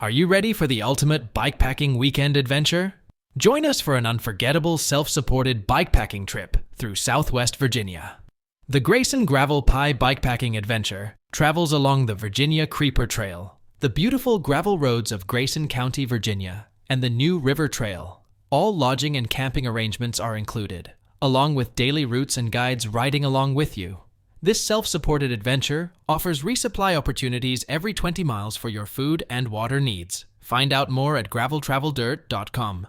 Are you ready for the ultimate bikepacking weekend adventure? Join us for an unforgettable self-supported bikepacking trip through Southwest Virginia. The Grayson Gravel Pie Bikepacking Adventure travels along the Virginia Creeper Trail, the beautiful gravel roads of Grayson County, Virginia, and the New River Trail. All lodging and camping arrangements are included, along with daily routes and guides riding along with you. This self-supported adventure offers resupply opportunities every 20 miles for your food and water needs. Find out more at graveltraveldirt.com.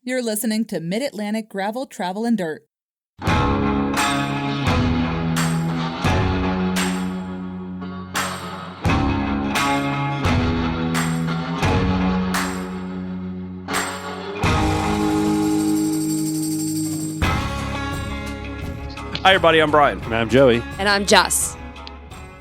You're listening to Mid-Atlantic Gravel, Travel, and Dirt. Hi, everybody. I'm Brian. And I'm Joey. And I'm Jess.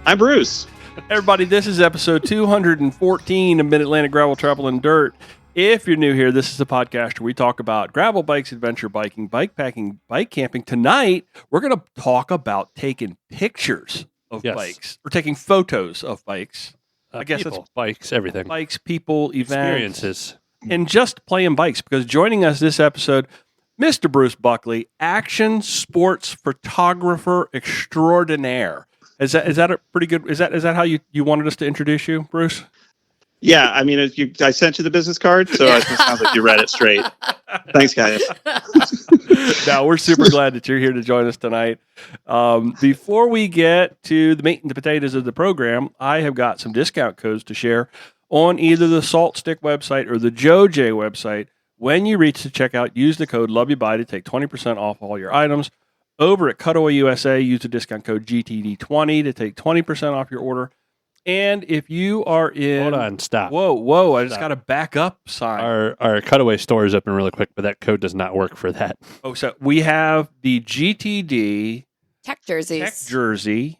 I'm Bruce. Everybody, this is episode 214 of Mid-Atlantic Gravel, Travel, and Dirt. If you're new here, this is the podcast where we talk about gravel bikes, adventure biking, bikepacking, bike camping. Tonight, we're going to talk about taking pictures of bikes. We're taking photos of bikes. I guess people, that's bikes, everything. Bikes, people, events. Experiences. And just playing bikes, because joining us this episode, Mr. Bruce Buckley, action sports photographer extraordinaire. Is that a pretty good? Is that how you wanted us to introduce you, Bruce? Yeah, I mean, I sent you the business card, so it sounds like you read it straight. Thanks, guys. Now, we're super glad that you're here to join us tonight. Before we get to the meat and the potatoes of the program, I have got some discount codes to share on either the Salt Stick website or the JoJ website. When you reach the checkout, use the code LOVEYOUBUY to take 20% off all your items. Over at Cutaway USA, use the discount code GTD20 to take 20% off your order. And if you are in... Hold on, stop. Whoa, I just got a backup sign. Our Cutaway store is open really quick, but that code does not work for that. Oh, so we have the GTD Tech jerseys. Tech jersey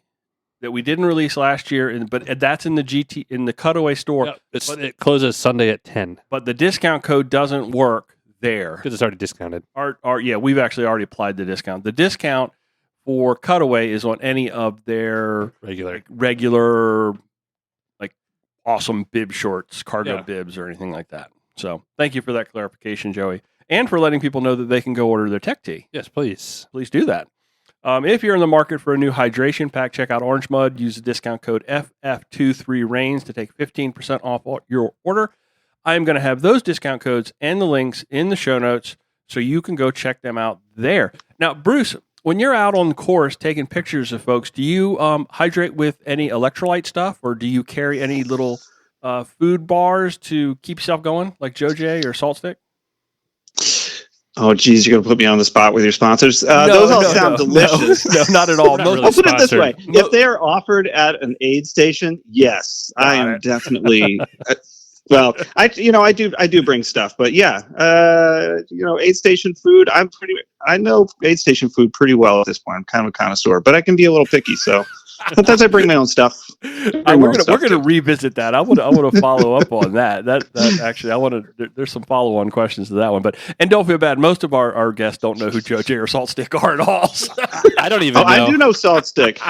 that we didn't release last year, but that's in the Cutaway store. Yep, it closes Sunday at 10. But the discount code doesn't work there. Because it's already discounted. Yeah, we've actually already applied the discount. The discount for Cutaway is on any of their regular awesome bib shorts, cargo bibs, or anything like that. So thank you for that clarification, Joey. And for letting people know that they can go order their tech tee. Yes, please. Please do that. If you're in the market for a new hydration pack, check out Orange Mud. Use the discount code FF23RAINS to take 15% off your order. I am going to have those discount codes and the links in the show notes so you can go check them out there. Now, Bruce, when you're out on the course taking pictures of folks, do you hydrate with any electrolyte stuff, or do you carry any little food bars to keep yourself going, like JoJ or Salt Stick? Oh, geez, you're going to put me on the spot with your sponsors. Those all sound delicious. No, not at all. Really I'll put it this way. No. If they are offered at an aid station, yes, I am definitely... Well, I do bring stuff, but yeah, aid station food. I know aid station food pretty well at this point. I'm kind of a connoisseur, but I can be a little picky. So sometimes I bring my own stuff. We're gonna revisit that. I want to follow up on that. That actually, there's some follow on questions to that one. And don't feel bad. Most of our guests don't know who JoJ or Salt Stick are at all. So. I don't even know. I do know Salt Stick.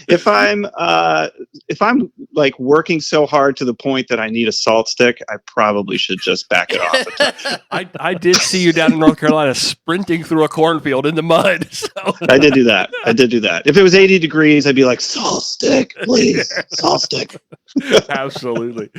If I'm like working so hard to the point that I need a salt stick, I probably should just back it off a touch. I did see you down in North Carolina sprinting through a cornfield in the mud. So. I did do that. If it was 80 degrees, I'd be like, salt stick, please, salt stick. Absolutely.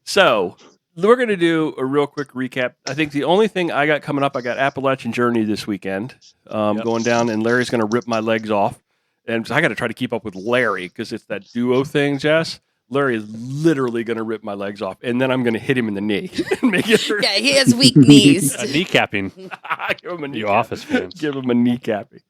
So we're going to do a real quick recap. I think the only thing I got coming up, I got Appalachian Journey this weekend, going down, and Larry's going to rip my legs off. And I got to try to keep up with Larry because it's that duo thing, Jess. Larry is literally going to rip my legs off, and then I'm going to hit him in the knee. Yeah, he has weak knees. Kneecapping. Give him a kneecap. You office fans. Give him a kneecapping.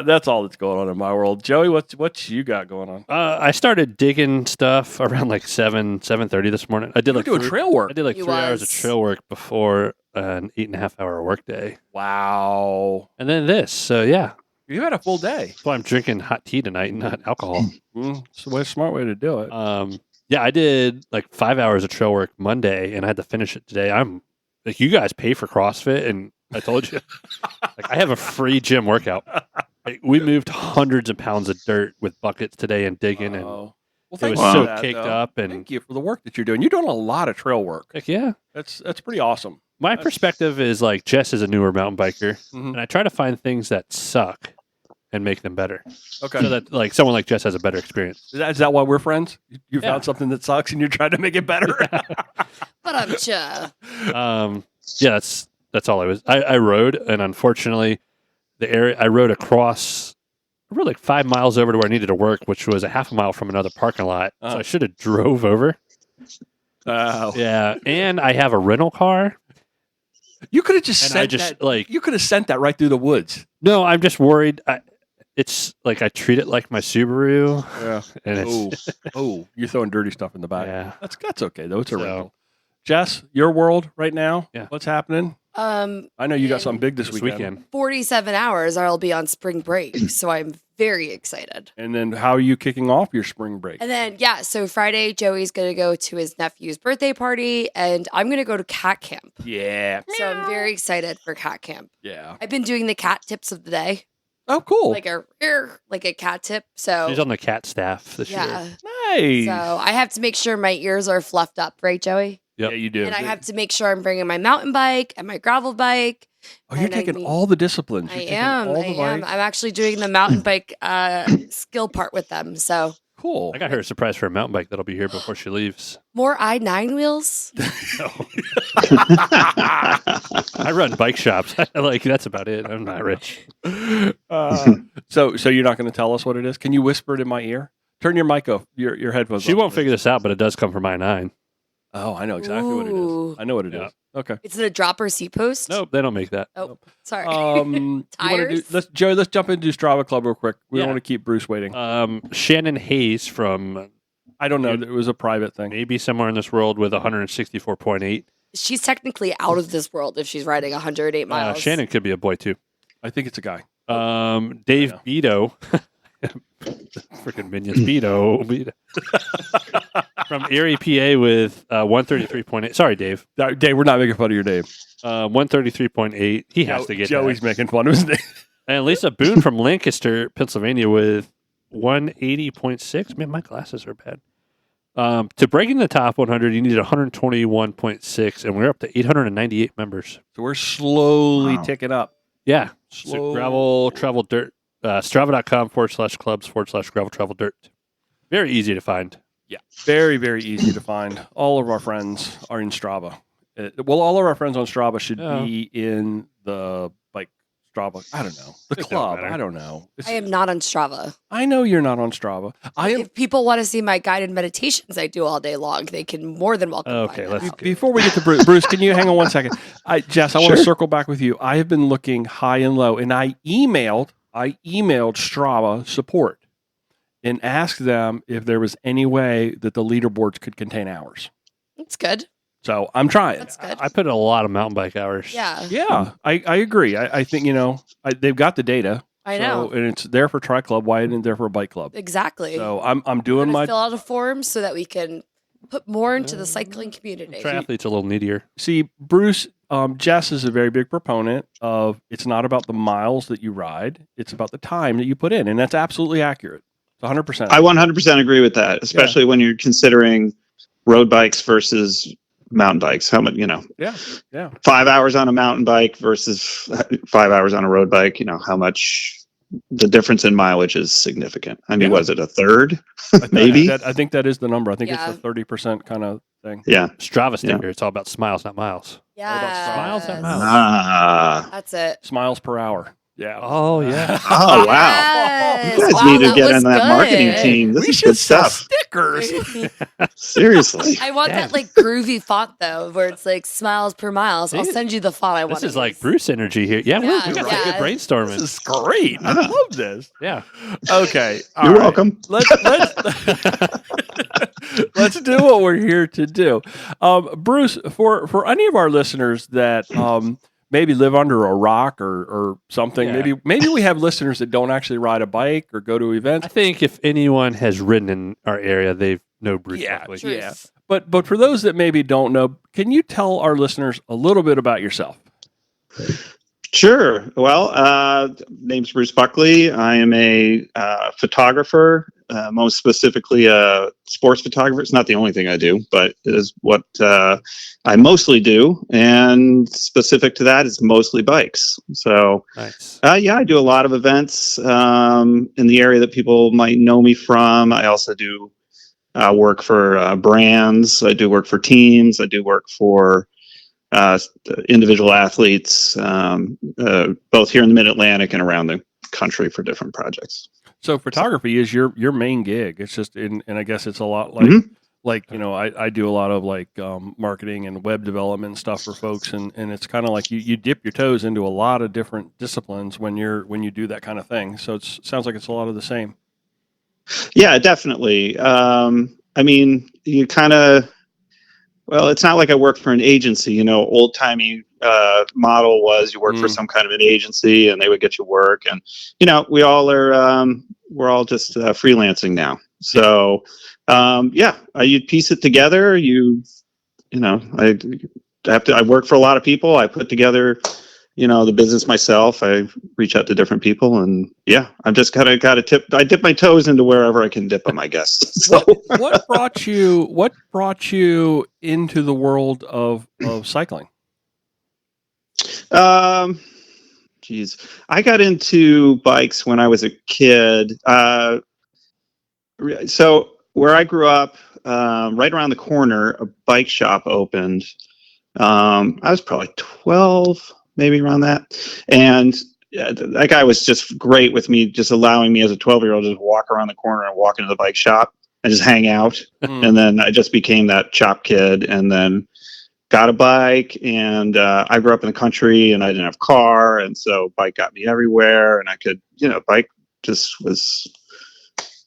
That's all that's going on in my world. Joey, what you got going on? I started digging stuff around like 7:30 this morning. I did trail work. I did like 3 hours of trail work before an 8.5 hour workday. Wow. And then this. So yeah. You had a full day. That's why I'm drinking hot tea tonight and not alcohol. It's a smart way to do it. Yeah, I did like 5 hours of trail work Monday, and I had to finish it today. I'm like, you guys pay for CrossFit, and I told you, like, I have a free gym workout. Like, we moved hundreds of pounds of dirt with buckets today and digging, and Well, It thank was you so for that, caked though. up, and Thank you for the work that you're doing. You're doing a lot of trail work. heck yeah. That's pretty awesome. My perspective is like Jess is a newer mountain biker, Mhm. and I try to find things that suck and make them better, Okay. so that like someone like Jess has a better experience. Is that why we're friends? You Yeah. found something that sucks and you're trying to make it better? But I'm sure. Yeah, that's all I was. I rode, and unfortunately, the area I rode across, I rode like 5 miles over to where I needed to work, which was a half a mile from another parking lot. Uh-huh. So I should have drove over. Oh. Yeah, and I have a rental car. You could have just And sent I just, that. like- You could have sent that right through the woods. No, I'm just worried. It's like I treat it like my Subaru, Yeah. and it's You're throwing dirty stuff in the back. yeah. That's okay though. It's a So- rental. Jess, your world right now. Yeah. What's happening? I know you got something big this weekend. 47 hours, I'll be on spring break. So I'm very excited. And then how are you kicking off your spring break? And then, yeah, so Friday, Joey's going to go to his nephew's birthday party, and I'm going to go to cat camp. Yeah. So I'm very excited for cat camp. Yeah. I've been doing the cat tips of the day, Oh, cool. like a cat tip. So She's on the cat staff this yeah. year. Nice. So I have to make sure my ears are fluffed up, right, Joey? Yep. Yeah, you do. And I have to make sure I'm bringing my mountain bike and my gravel bike. Oh, you're and I taking need- all the disciplines. I You're taking am. all I the am. bikes. I'm actually doing the mountain bike skill part with them. So Cool. I got her a surprise for a mountain bike that'll be here before she leaves. more I-9 wheels. I run bike shops. Like that's about it. I'm not rich. So you're not going to tell us what it is? Can you whisper it in my ear? Turn your mic off. Your headphones. She off. won't figure this out, but it does come from I-9. Oh, I know exactly what it is. Ooh. I know what it is. Yeah. Okay. It's a dropper seat post. Nope, they don't make that. Oh, sorry. You wanna Tires? Joey, let's jump into Strava Club real quick. We don't Yeah. want to keep Bruce waiting. Shannon Hayes from I don't know. It was a private thing. maybe somewhere in this world with 164.8. She's technically out of this world if she's riding 108 miles. Shannon could be a boy too. I think it's a guy. Dave Yeah. Beto. Freaking minions. Beto. From Erie, PA with 133.8. Sorry, Dave. Dave, we're not making fun of your name. 133.8. He has to get Joey's that. making fun of his name. And Lisa Boone from Lancaster, Pennsylvania with 180.6. Man, my glasses are bad. To break in the top 100, you needed 121.6, and we're up to 898 members. So we're slowly Wow. ticking up. Yeah. Slow. So gravel, travel, dirt. Strava.com/clubs/gravel, travel, dirt. Very easy to find. Yeah. Very, very easy to find. All of our friends are in Strava. Well, all of our friends on Strava should Oh. be in the Strava. I don't know. The It don't club. matter. I don't know. I am not on Strava. I know you're not on Strava. I am. If people want to see my guided meditations I do all day long, they can more than welcome. Okay, find let's that out. Before we get to Bruce, Bruce, can you hang on one second? Jess, I want to Sure. circle back with you. I have been looking high and low, and I emailed Strava support and asked them if there was any way that the leaderboards could contain hours. That's good. So I'm trying. That's good. I put in a lot of mountain bike hours. Yeah, Yeah, I agree. I think they've got the data. I know. and it's there for Tri Club. Why isn't it there for Bike Club? Exactly. So I'm We're doing gonna my fill out a form so that we can put more into the cycling community. Triathlete's a little needier. See, Bruce, Jess is a very big proponent of it's not about the miles that you ride, it's about the time that you put in. And that's absolutely accurate. It's 100%. I 100% agree with that, especially when you're considering road bikes versus mountain bikes. How much, yeah. 5 hours on a mountain bike versus 5 hours on a road bike, how much the difference in mileage is significant. I mean, Yeah. was it a third? I think Maybe. I think that is the number. I think Yeah. it's the 30% kind of thing. Yeah. Strava standard. It's all about smiles, not miles. Yeah. smiles and miles? Ah. That's it. Smiles per hour. Yeah. Oh yeah. Oh, wow. Yes. You guys Wow, need to that get was in that good. marketing team. This We is should good sell stuff. stickers. Seriously. I want Yeah. that like groovy font though, where it's like smiles per miles. I'll See? send you the font I want. This is like Bruce energy here. Yeah, we Yeah, got some yeah. good brainstorming. This is great. I love this. Yeah. Okay. all You're right. welcome. Let's do what we're here to do. Bruce, for any of our listeners that maybe live under a rock or something, Yeah. maybe we have listeners that don't actually ride a bike or go to events. I think if anyone has ridden in our area, they know Bruce Yeah, Buckley. Truth. yeah. But for those that maybe don't know, can you tell our listeners a little bit about yourself? Sure. Well, name's Bruce Buckley. I am a photographer most specifically a sports photographer. It's not the only thing I do, but it is what I mostly do. And specific to that is mostly bikes. So, Nice. yeah, I do a lot of events in the area that people might know me from. I also do work for brands. I do work for teams. I do work for individual athletes, both here in the Mid-Atlantic and around the country for different projects. So photography is your main gig. It's just, and I guess it's a lot like, Mhm. like, you know, I do a lot of like marketing and web development and stuff for folks. And it's kind of like you dip your toes into a lot of different disciplines when you do that kind of thing. So it sounds like it's a lot of the same. Yeah, definitely. I mean, you kind of, well, it's not like I work for an agency, you know, old timey model was you work for some kind of an agency and they would get you work. And, you know, we all are, we're all just freelancing now. So, yeah, you piece it together. You know, I work for a lot of people. I put together, you know, the business myself. I reach out to different people, and yeah, I'm just kind of got to I dip my toes into wherever I can dip them, I guess. So, What brought you into the world of cycling? geez, I got into bikes when I was a kid. So where I grew up, right around the corner, a bike shop opened. I was probably 12, maybe around that. And yeah, that guy was just great with me, just allowing me as a 12-year-old to just walk around the corner and walk into the bike shop and just hang out. And then I just became that shop kid and then got a bike. And I grew up in the country and I didn't have a car. And so bike got me everywhere. And I could, you know, bike just was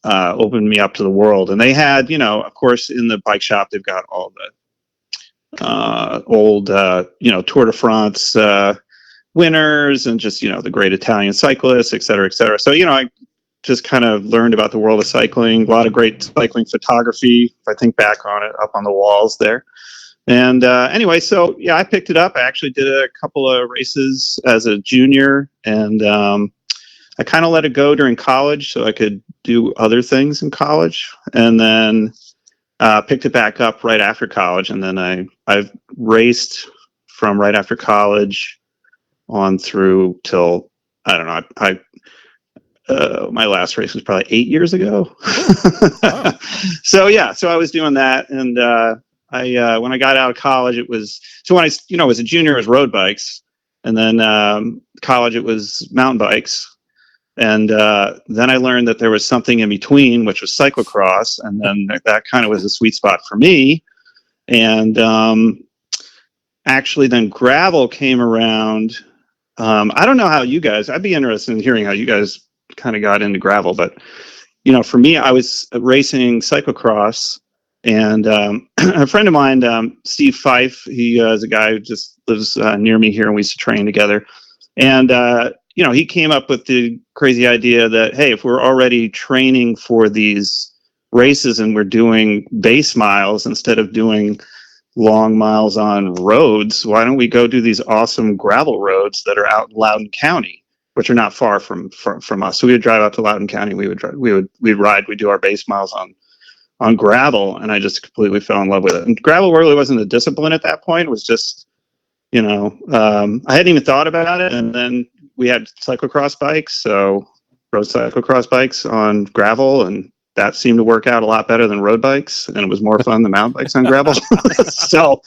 opened me up to the world. And they had, you know, of course, in the bike shop, they've got all the old, you know, Tour de France winners and just, you know, the great Italian cyclists, et cetera, et cetera. So, you know, I just kind of learned about the world of cycling, a lot of great cycling photography, if I think back on it, up on the walls there. And anyway, so yeah, I picked it up. I actually did a couple of races as a junior, and I kind of let it go during college so I could do other things in college, and then picked it back up right after college. And then I've raced from right after college on through till, I don't know, my last race was probably 8 years ago. Wow. So yeah, so I was doing that. And when I got out of college, it was, so when I, you know, as a junior, it was road bikes. And then college, it was mountain bikes. And then I learned that there was something in between, which was cyclocross. And then that kind of was a sweet spot for me. And actually then gravel came around. I don't know how you guys, I'd be interested in hearing how you guys kind of got into gravel. But, you know, for me, I was racing cyclocross. And a friend of mine, Steve Fife, he is a guy who just lives near me here, and we used to train together. And, you know, he came up with the crazy idea that, hey, if we're already training for these races and we're doing base miles instead of doing long miles on roads, why don't we go do these awesome gravel roads that are out in Loudoun County, which are not far from us. So we would drive out to Loudoun County. We'd ride, we'd do our base miles on gravel, and I just completely fell in love with it. And gravel really wasn't a discipline at that point. It was just, you know, I hadn't even thought about it. And then we had cyclocross bikes, so rode cyclocross bikes on gravel, and that seemed to work out a lot better than road bikes, and it was more fun than mountain bikes on gravel. So,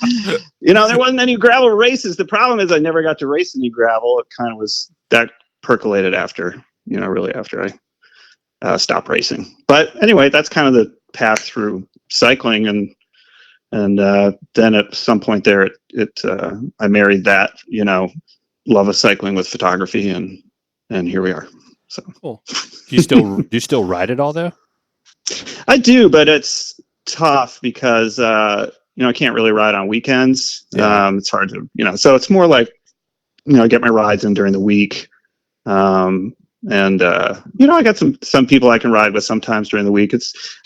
you know, there wasn't any gravel races. The problem is I never got to race any gravel. It kind of was, that percolated after, you know, really after I stopped racing. But anyway, that's kind of the path through cycling. And then at some point there, I married that, you know, love of cycling with photography, and here we are. So cool. Do you still ride it all though? I do, but it's tough because you know, I can't really ride on weekends. Yeah. It's hard to, you know, so it's more like, you know, I get my rides in during the week. And you know, I got some people I can ride with sometimes during the week.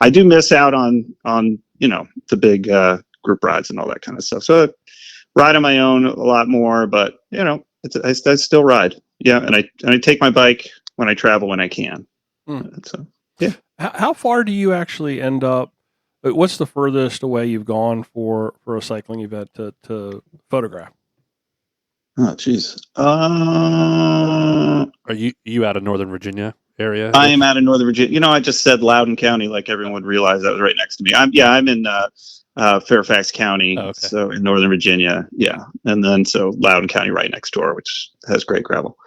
I do miss out on you know, the big group rides and all that kind of stuff. So I ride on my own a lot more, but you know, I still ride. Yeah, and I take my bike when I travel when I can. So yeah. How far do you actually end up? What's the furthest away you've gone for a cycling event to photograph? Oh, jeez. Are you out of Northern Virginia area? I am out of Northern Virginia. You know, I just said Loudoun County, like everyone would realize that was right next to me. I'm in Fairfax County, so in Northern Virginia. Yeah, and then so Loudoun County right next door, which has great gravel.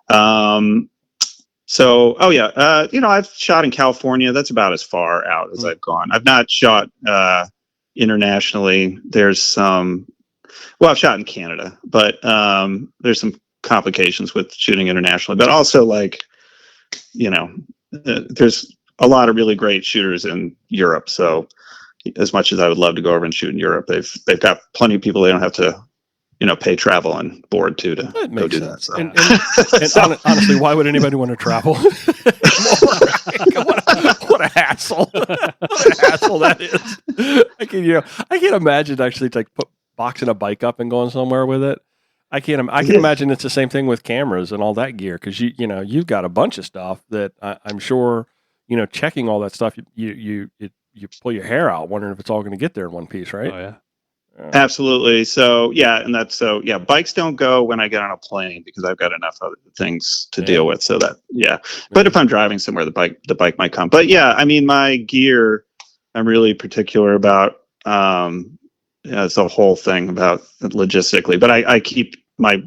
I've shot in California. That's about as far out as I've gone. I've not shot internationally. There's some. Well, I've shot in Canada, but there's some complications with shooting internationally. But also, there's a lot of really great shooters in Europe. So, as much as I would love to go over and shoot in Europe, they've got plenty of people they don't have to, pay travel and board to go do that. So. And honestly, why would anybody want to travel? What a hassle! What a hassle that is. I can't imagine actually boxing a bike up and going somewhere with it. I can imagine it's the same thing with cameras and all that gear because you've got a bunch of stuff that I'm sure checking all that stuff you pull your hair out wondering if it's all going to get there in one piece, right? Oh yeah. Absolutely. So bikes don't go when I get on a plane because I've got enough other things to deal with. So but if I'm driving somewhere, the bike might come. But yeah, I mean, my gear, I'm really particular about. It's a whole thing about logistically, but I keep my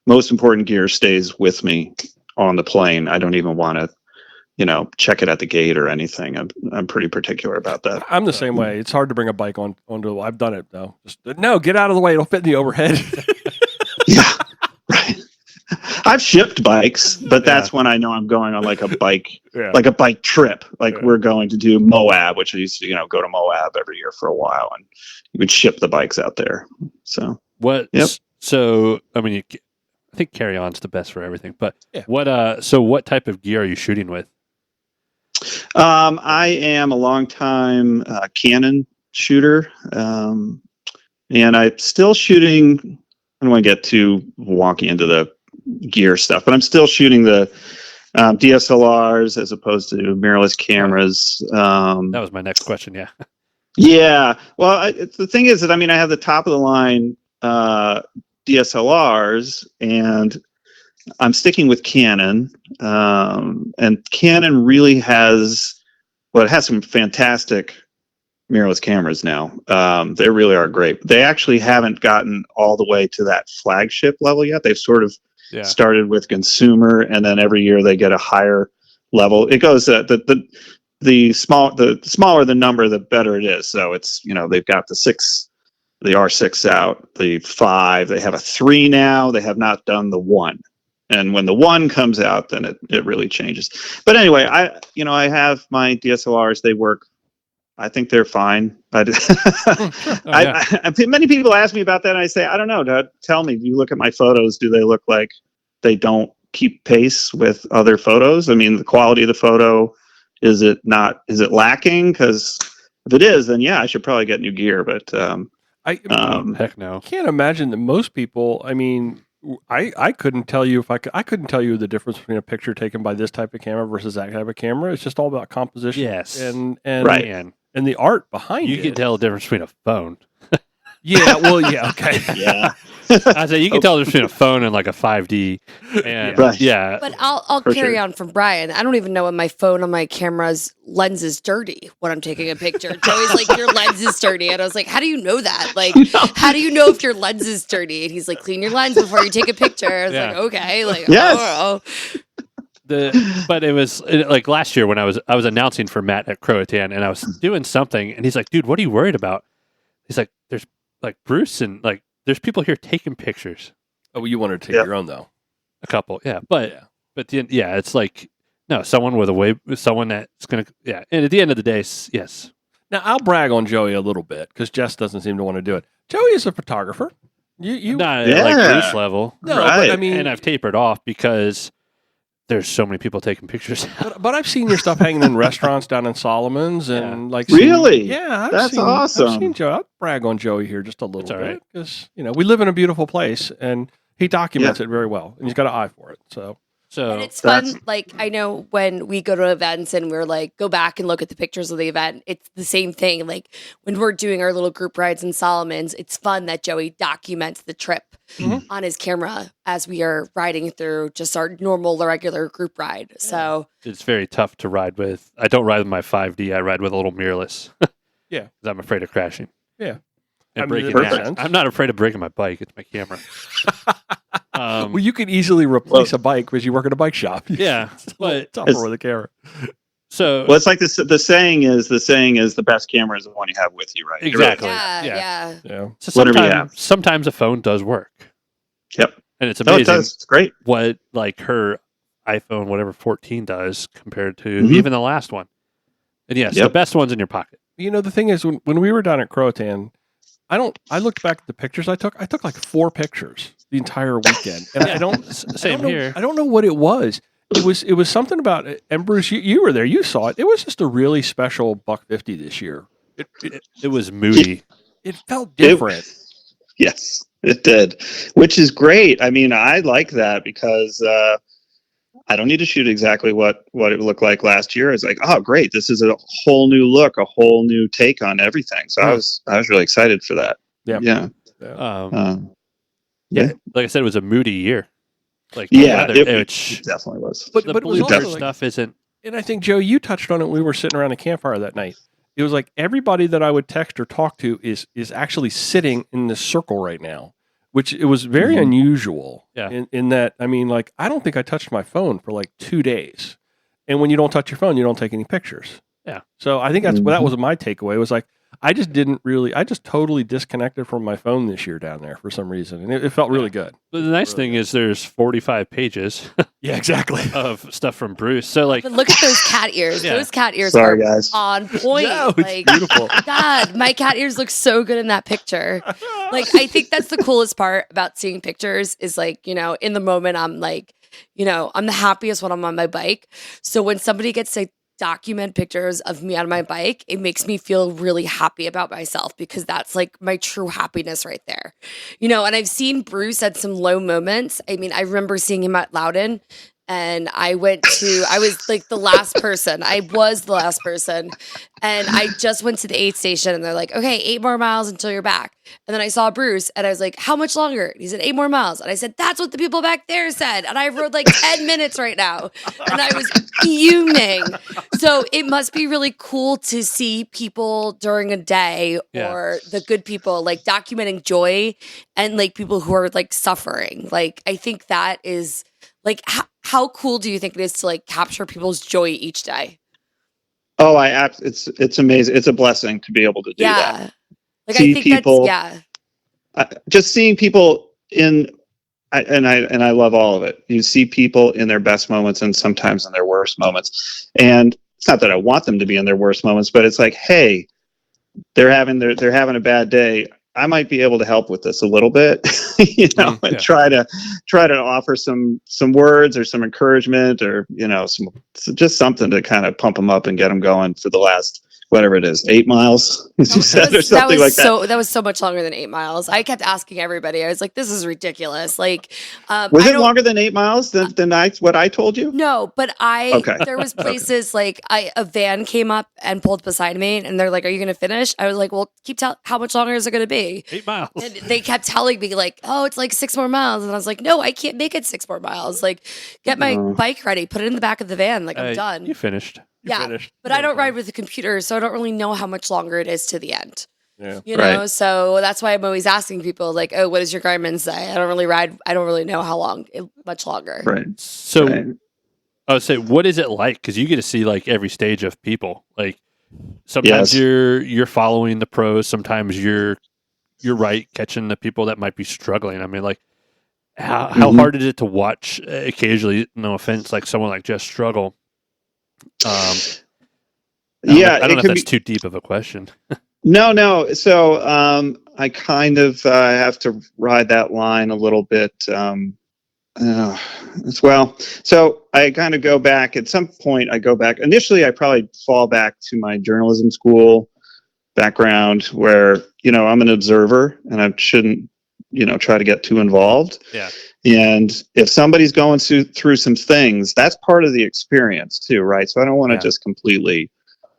most important gear stays with me on the plane. I don't even want to, check it at the gate or anything. I'm pretty particular about that. I'm the same way. It's hard to bring a bike onto. I've done it though. No, get out of the way. It'll fit in the overhead. Yeah, right. I've shipped bikes, but that's when I know I'm going on like a bike trip. We're going to do Moab, which I used to, go to Moab every year for a while, and you would ship the bikes out there. So what? Yep. So I mean, I think carry-on's the best for everything. But what? So what type of gear are you shooting with? I am a long-time Canon shooter, and I'm still shooting. I don't want to get too wonky into the gear stuff, but I'm still shooting the DSLRs as opposed to mirrorless cameras. That was my next question. Yeah. Yeah. Well, the thing is that I have the top of the line DSLRs, and I'm sticking with Canon. And Canon really has some fantastic mirrorless cameras now. They really are great. They actually haven't gotten all the way to that flagship level yet. They've sort of started with consumer, and then every year they get a higher level. It goes the smaller the number, the better it is. So it's they've got the R6 out, the 5. They have a 3 now. They have not done the 1. And when the 1 comes out, then it really changes. But anyway, I have my DSLRs. They work. I think they're fine. Many people ask me about that, and I say, I don't know. Tell me, do you look at my photos? Do they look like they don't keep pace with other photos? I mean, the quality of the photo, is it lacking? Because if it is, then I should probably get new gear. But heck no. I can't imagine that most people. I mean, I couldn't tell you I couldn't tell you the difference between a picture taken by this type of camera versus that type of camera. It's just all about composition. Yes, and right. And the art behind it. You can tell the difference between a phone. Yeah, well, yeah, okay. Yeah. I say you can tell the difference between a phone and like a 5D. And But I'll carry on from Brian. I don't even know when my phone on my camera's lens is dirty when I'm taking a picture. Joey's like, your lens is dirty. And I was like, how do you know that? Like, how do you know if your lens is dirty? And he's like, clean your lens before you take a picture. I was like, okay. Like, yes. But it was like last year when I was announcing for Matt at Croatan, and I was doing something, and he's like, dude, what are you worried about? He's like, there's like Bruce and like there's people here taking pictures. Oh, well, you wanted to take your own though. A couple, but it's like no, someone that's gonna and at the end of the day, yes. Now I'll brag on Joey a little bit because Jess doesn't seem to want to do it. Joey is a photographer. You not at like Bruce level. No, but I mean, and I've tapered off because there's so many people taking pictures. But I've seen your stuff hanging in restaurants down in Solomon's and really? That's awesome. I've seen Joe. I'll brag on Joey here just a little bit because we live in a beautiful place and he documents it very well and he's got an eye for it. So So And it's That's- fun. Like, I know when we go to events and we're like, go back and look at the pictures of the event, it's the same thing. Like, when we're doing our little group rides in Solomon's, it's fun that Joey documents the trip on his camera as we are riding through just our normal, regular group ride. So it's very tough to ride with. I don't ride with my 5D. I ride with a little mirrorless. Yeah. 'Cause I'm afraid of crashing. Yeah. And I mean, breaking that makes down. sense. I'm not afraid of breaking my bike. It's my camera. Well, you could easily replace a bike because you work at a bike shop. Yeah, It's a little but tougher with a camera. so Well, it's like this. The saying is the best camera is the one you have with you, right? Exactly. yeah. Yeah. so Whatever you have. sometimes a phone does work, Yep. and it's No, it amazing does. It's great. what like her iPhone, whatever 14 does compared to Mhm. even the last one. And yes, the Yep. best one's in your pocket. You know, the thing is, when we were down at Croatan, I looked back at the pictures I took. I took like 4 pictures the entire weekend, and I don't. Same I don't know- here. I don't know what it was. It was something about it. And Bruce, you were there. You saw it. It was just a really special $150 this year. It was moody. It felt different. Yes, it did, which is great. I mean, I like that because I don't need to shoot exactly what it looked like last year. It's like, oh, great, this is a whole new look, a whole new take on everything. So I was really excited for that. Yeah. Yeah. Yeah, like I said, it was a moody year. Like Yeah, the weather, it which definitely was. But the it was blue also dirt like- stuff isn't. And I think, Joe, you touched on it when we were sitting around a campfire that night. It was like everybody that I would text or talk to is actually sitting in this circle right now, which it was very Mhm. unusual. Yeah. In that, I mean, like, I don't think I touched my phone for like 2 days. And when you don't touch your phone, you don't take any pictures. Yeah. So I think that Mhm. was my takeaway. Was like, I just totally disconnected from my phone this year down there for some reason. And it felt really good. But the nice thing is there's 45 pages Yeah, exactly. of stuff from Bruce. So like, But look at those cat ears. Yeah. Those cat ears Sorry, are guys. on point. No, it's like, beautiful. God, my cat ears look so good in that picture. Like, I think that's the coolest part about seeing pictures is like, you know, in the moment, I'm like, you know, I'm the happiest when I'm on my bike. So when somebody gets to document pictures of me on my bike, it makes me feel really happy about myself because that's like my true happiness right there. You know, and I've seen Bruce at some low moments. I mean, I remember seeing him at Loudon. And I was like the last person. I was the last person. And I just went to the aid station and they're like, okay, 8 more miles until you're back. And then I saw Bruce and I was like, how much longer? And he said, 8 more miles. And I said, that's what the people back there said. And I rode like 10 minutes right now. And I was fuming. So it must be really cool to see people during a day Yeah. or the good people like documenting joy and like people who are like suffering. Like, I think that is like, how cool do you think it is to like capture people's joy each day? Oh, it's amazing. It's a blessing to be able to do that. Like See I think people- that's Just seeing people I love all of it. You see people in their best moments and sometimes in their worst moments. And it's not that I want them to be in their worst moments, but it's like, hey, they're having a bad day. I might be able to help with this a little bit, and Yeah. try to offer some words or some encouragement or, just something to kind of pump them up and get them going for the last, whatever it is, 8 miles, as you said, or something like that. That was so much longer than 8 miles. I kept asking everybody. I was like, this is ridiculous. Like, Was it longer than 8 miles than what I told you? No, but Okay. there was places like a van came up and pulled beside me and they're like, are you going to finish? I was like, well, how much longer is it going to be? 8 miles. And they kept telling me like, oh, it's like 6 more miles. And I was like, no, I can't make it 6 more miles. Like, get my bike ready, put it in the back of the van. Like, I'm done. You finished. Yeah, finished. but I don't ride with a computer, so I don't really know how much longer it is to the end. Yeah. You know, Right. so that's why I'm always asking people like, oh, what does your Garmin say? I don't really ride. I don't really know how long, much longer. Right. So Right. I would say, what is it like? Because you get to see like every stage of people. Like sometimes Yes. you're following the pros. Sometimes you're right catching the people that might be struggling. I mean, like how Mhm. hard is it to watch occasionally? No offense, like someone like just struggle. I don't know if that's too deep of a question. No. So I kind of have to ride that line a little bit as well. So I kind of go back. At some point, I go back. Initially, I probably fall back to my journalism school background where, I'm an observer and I shouldn't try to get too involved. Yeah. And if somebody's going through some things, that's part of the experience too, right? So I don't want to just completely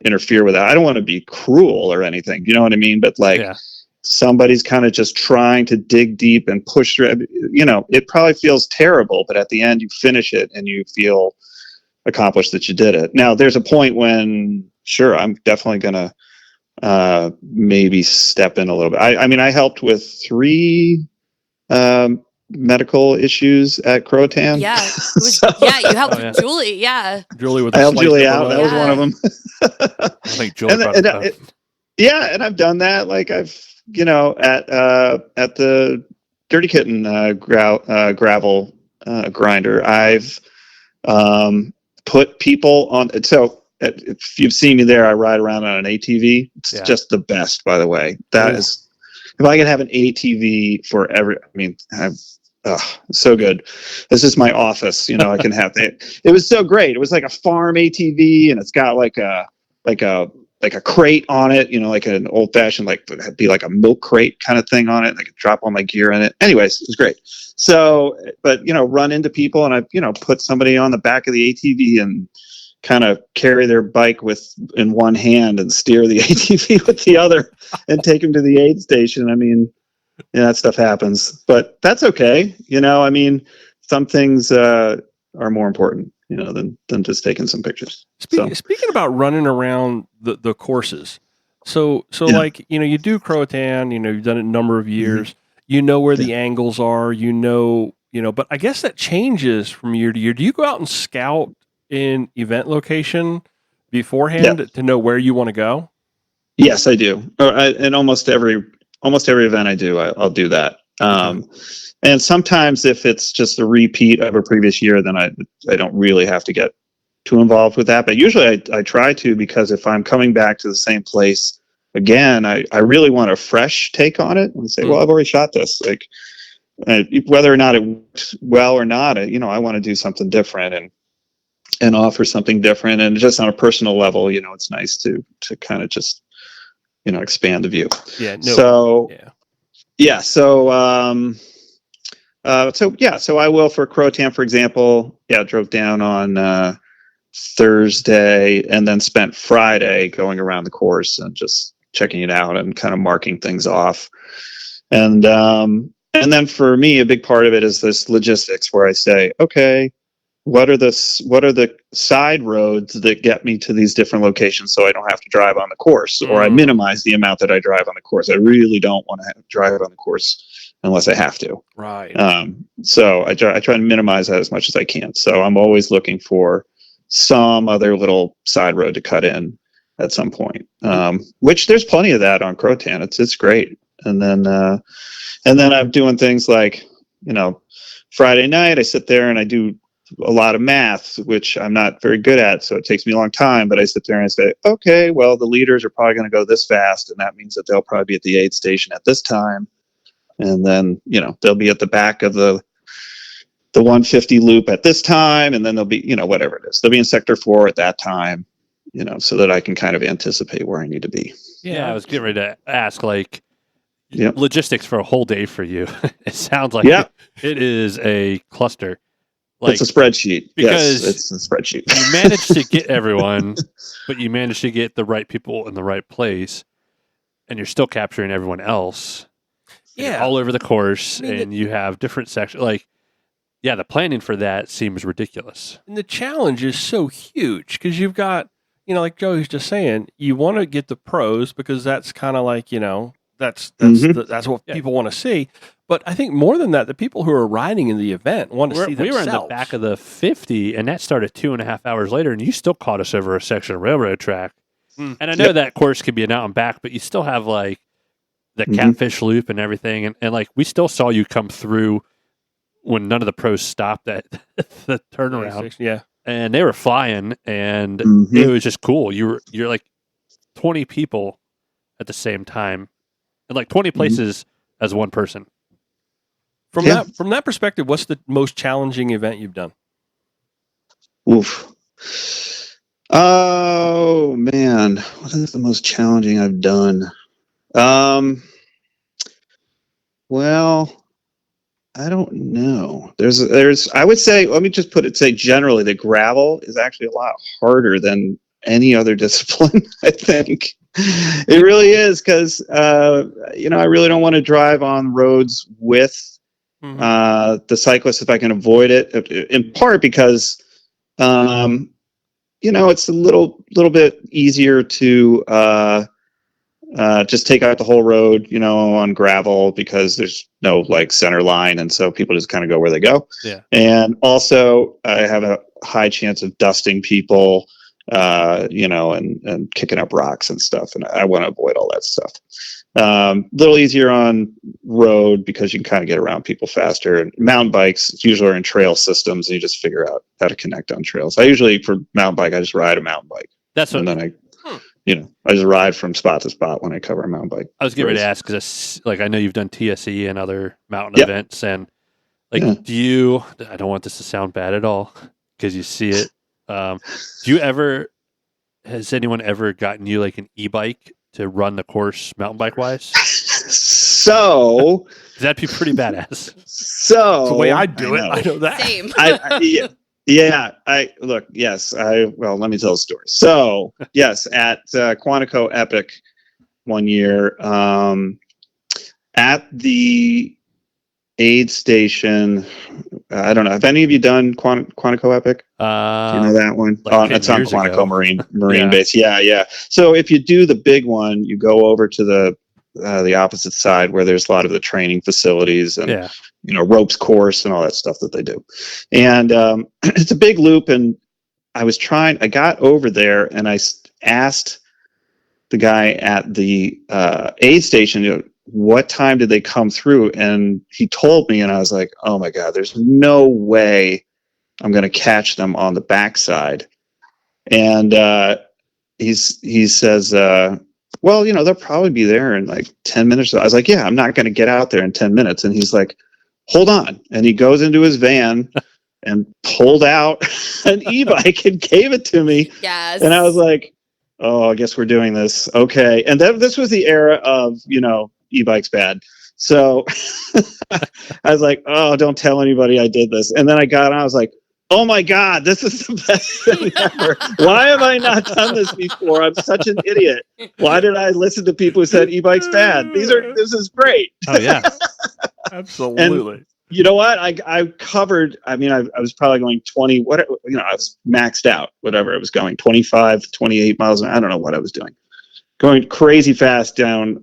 interfere with that. I don't want to be cruel or anything. You know what I mean? But like somebody's kind of just trying to dig deep and push through. It probably feels terrible, but at the end you finish it and you feel accomplished that you did it. Now there's a point when, sure, I'm definitely going to maybe step in a little bit. I mean, I helped with 3 medical issues at Croatan. Yeah, you helped with Julie. Yeah, Julie with I helped Julie out. That was one of them. I think Julie brought it up. And I've done that. Like I've at the Dirty Kitten gravel grinder, I've put people on. So if you've seen me there, I ride around on an ATV. It's just the best, by the way. That is, if I could have an ATV for every, I mean, so good. This is my office. I can have it. It was so great. It was like a farm ATV, and it's got like a crate on it, like an old fashioned, like it'd be like a milk crate kind of thing on it. And I could drop all my gear in it. Anyways, it was great. So, but run into people, and I, put somebody on the back of the ATV and kind of carry their bike in one hand and steer the ATV with the other and take them to the aid station. I mean, that stuff happens, but that's okay. I mean, some things are more important, than just taking some pictures. Speaking about running around the courses, so like you do Croatan, you've done it a number of years. Where the angles are, but I guess that changes from year to year. Do you go out and scout in event location beforehand to know where you want to go? Yes, I do. And almost every event I do, I'll do that. And sometimes if it's just a repeat of a previous year, then I don't really have to get too involved with that. But usually I try to, because if I'm coming back to the same place again, I really want a fresh take on it and say, well, I've already shot this. Like whether or not it works well or not, I want to do something different and offer something different. And just on a personal level, it's nice to kind of just, expand the view. Yeah. No, so I will for Croatan, for example. Yeah, drove down on Thursday and then spent Friday going around the course and just checking it out and kind of marking things off. And then for me, a big part of it is this logistics, where I say, okay, what are the side roads that get me to these different locations so I don't have to drive on the course, or I minimize the amount that I drive on the course. I really don't want to drive on the course unless I have to. Right. So I try to minimize that as much as I can. So I'm always looking for some other little side road to cut in at some point, which there's plenty of that on Croatan. It's great. And then I'm doing things like, Friday night I sit there and I do a lot of math, which I'm not very good at, so it takes me a long time, but I sit there and I say, okay, well, the leaders are probably going to go this fast, and that means that they'll probably be at the aid station at this time, and then they'll be at the back of the 150 loop at this time, and then they'll be whatever it is, they'll be in sector 4 at that time, so that I can kind of anticipate where I need to be. Yeah, I was getting ready to ask, like, logistics for a whole day for you. It sounds like it is a cluster. Like, it's a spreadsheet. Because yes, it's a spreadsheet. You managed to get everyone, but you managed to get the right people in the right place, and you're still capturing everyone else. All over the course, and you have different sections. Like, the planning for that seems ridiculous. And the challenge is so huge because you've got, like Joey's just saying, you want to get the pros because that's kind of like, that's what people want to see. But I think more than that, the people who are riding in the event want to see themselves. We were in the back of the 50, and that started 2.5 hours later, and you still caught us over a section of railroad track. And I know that course could be an out and back, but you still have like the catfish loop and everything. And like we still saw you come through when none of the pros stopped at the turnaround. Yeah. And they were flying, and it was just cool. You're like 20 people at the same time, and like 20 places as one person. From that perspective, what's the most challenging event you've done? Oof. Oh man, what is the most challenging I've done? Well, I don't know. There's I would say, let me just say generally the gravel is actually a lot harder than any other discipline. I think it really is because I really don't want to drive on roads with the cyclists if I can avoid it. In part because it's a little bit easier to just take out the whole road, on gravel because there's no like center line. And so people just kind of go where they go. Yeah. And also I have a high chance of dusting people, and kicking up rocks and stuff. And I want to avoid all that stuff. Little easier on road because you can kind of get around people faster. And mountain bikes usually are in trail systems and you just figure out how to connect on trails. I usually, for mountain bike, I just ride a mountain bike. And then I just ride from spot to spot when I cover a mountain bike. I was getting ready to ask because, I know you've done TSE and other mountain events, and do you? I don't want this to sound bad at all because you see it. Has anyone ever gotten you like an e-bike to run the course mountain bike wise? So that'd be pretty badass. So it's the way I do it. I know that. Same. Let me tell a story. So yes, at Quantico Epic one year, at the aid station, I don't know. Have any of you done Quantico Epic? Do you know that one? It's on Quantico Marine Base. Yeah. So if you do the big one, you go over to the opposite side where there's a lot of the training facilities and ropes course and all that stuff that they do. And it's a big loop. And I got over there and I asked the guy at the aid station, what time did they come through? And he told me, and I was like, oh my God, there's no way I'm going to catch them on the backside. And he says, they'll probably be there in like 10 minutes. I was like, yeah, I'm not going to get out there in 10 minutes. And he's like, hold on. And he goes into his van and pulled out an e-bike and gave it to me. Yes. And I was like, oh, I guess we're doing this. Okay. And this was the era of, e-bike's bad. So I was like, oh, don't tell anybody I did this. And then I got on, I was like, oh my God, this is the best thing ever. Why have I not done this before? I'm such an idiot. Why did I listen to people who said e-bike's bad? This is great. Oh yeah. Absolutely. And you know what? I covered, I was probably going 20, I was maxed out, whatever I was going, 25, 28 miles. I don't know what I was doing. Going crazy fast down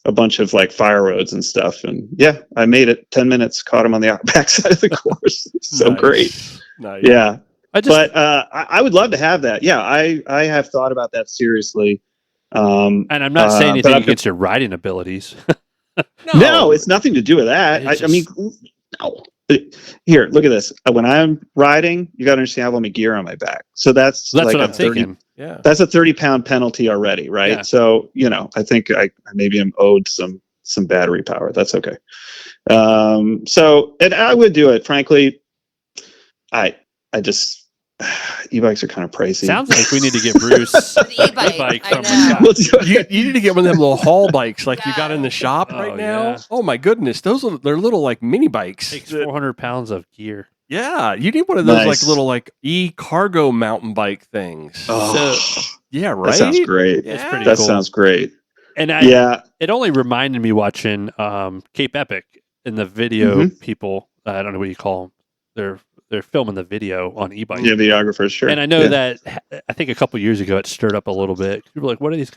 a bunch of like fire roads and stuff. And yeah, I made it 10 minutes, caught him on the backside of the course. So nice. Great. Nice. Yeah. I would love to have that. Yeah. I have thought about that seriously. And I'm not saying anything against your riding abilities. No, it's nothing to do with that. No. Here, look at this. When I'm riding, you got to understand I have all my gear on my back. So that's like what I'm thinking. Yeah. That's a 30-pound penalty already, right? Yeah. So, I think I maybe am owed some battery power. That's okay. And I would do it. Frankly, I just e-bikes are kind of pricey. Sounds like we need to get Bruce an e-bike from you need to get one of them little haul bikes like you got in the shop right now. Yeah. Oh my goodness, they're little like mini bikes. Takes 400 pounds of gear. Yeah, you need one of those like little like e-cargo mountain bike things. Oh, yeah, right. That sounds great. Yeah. It's pretty that cool. sounds great. And it only reminded me watching Cape Epic in the video. People, I don't know what you call them. They're filming the video on e-bikes. Yeah, videographers, sure. And I know that I think a couple years ago it stirred up a little bit. People were like, "What are these?"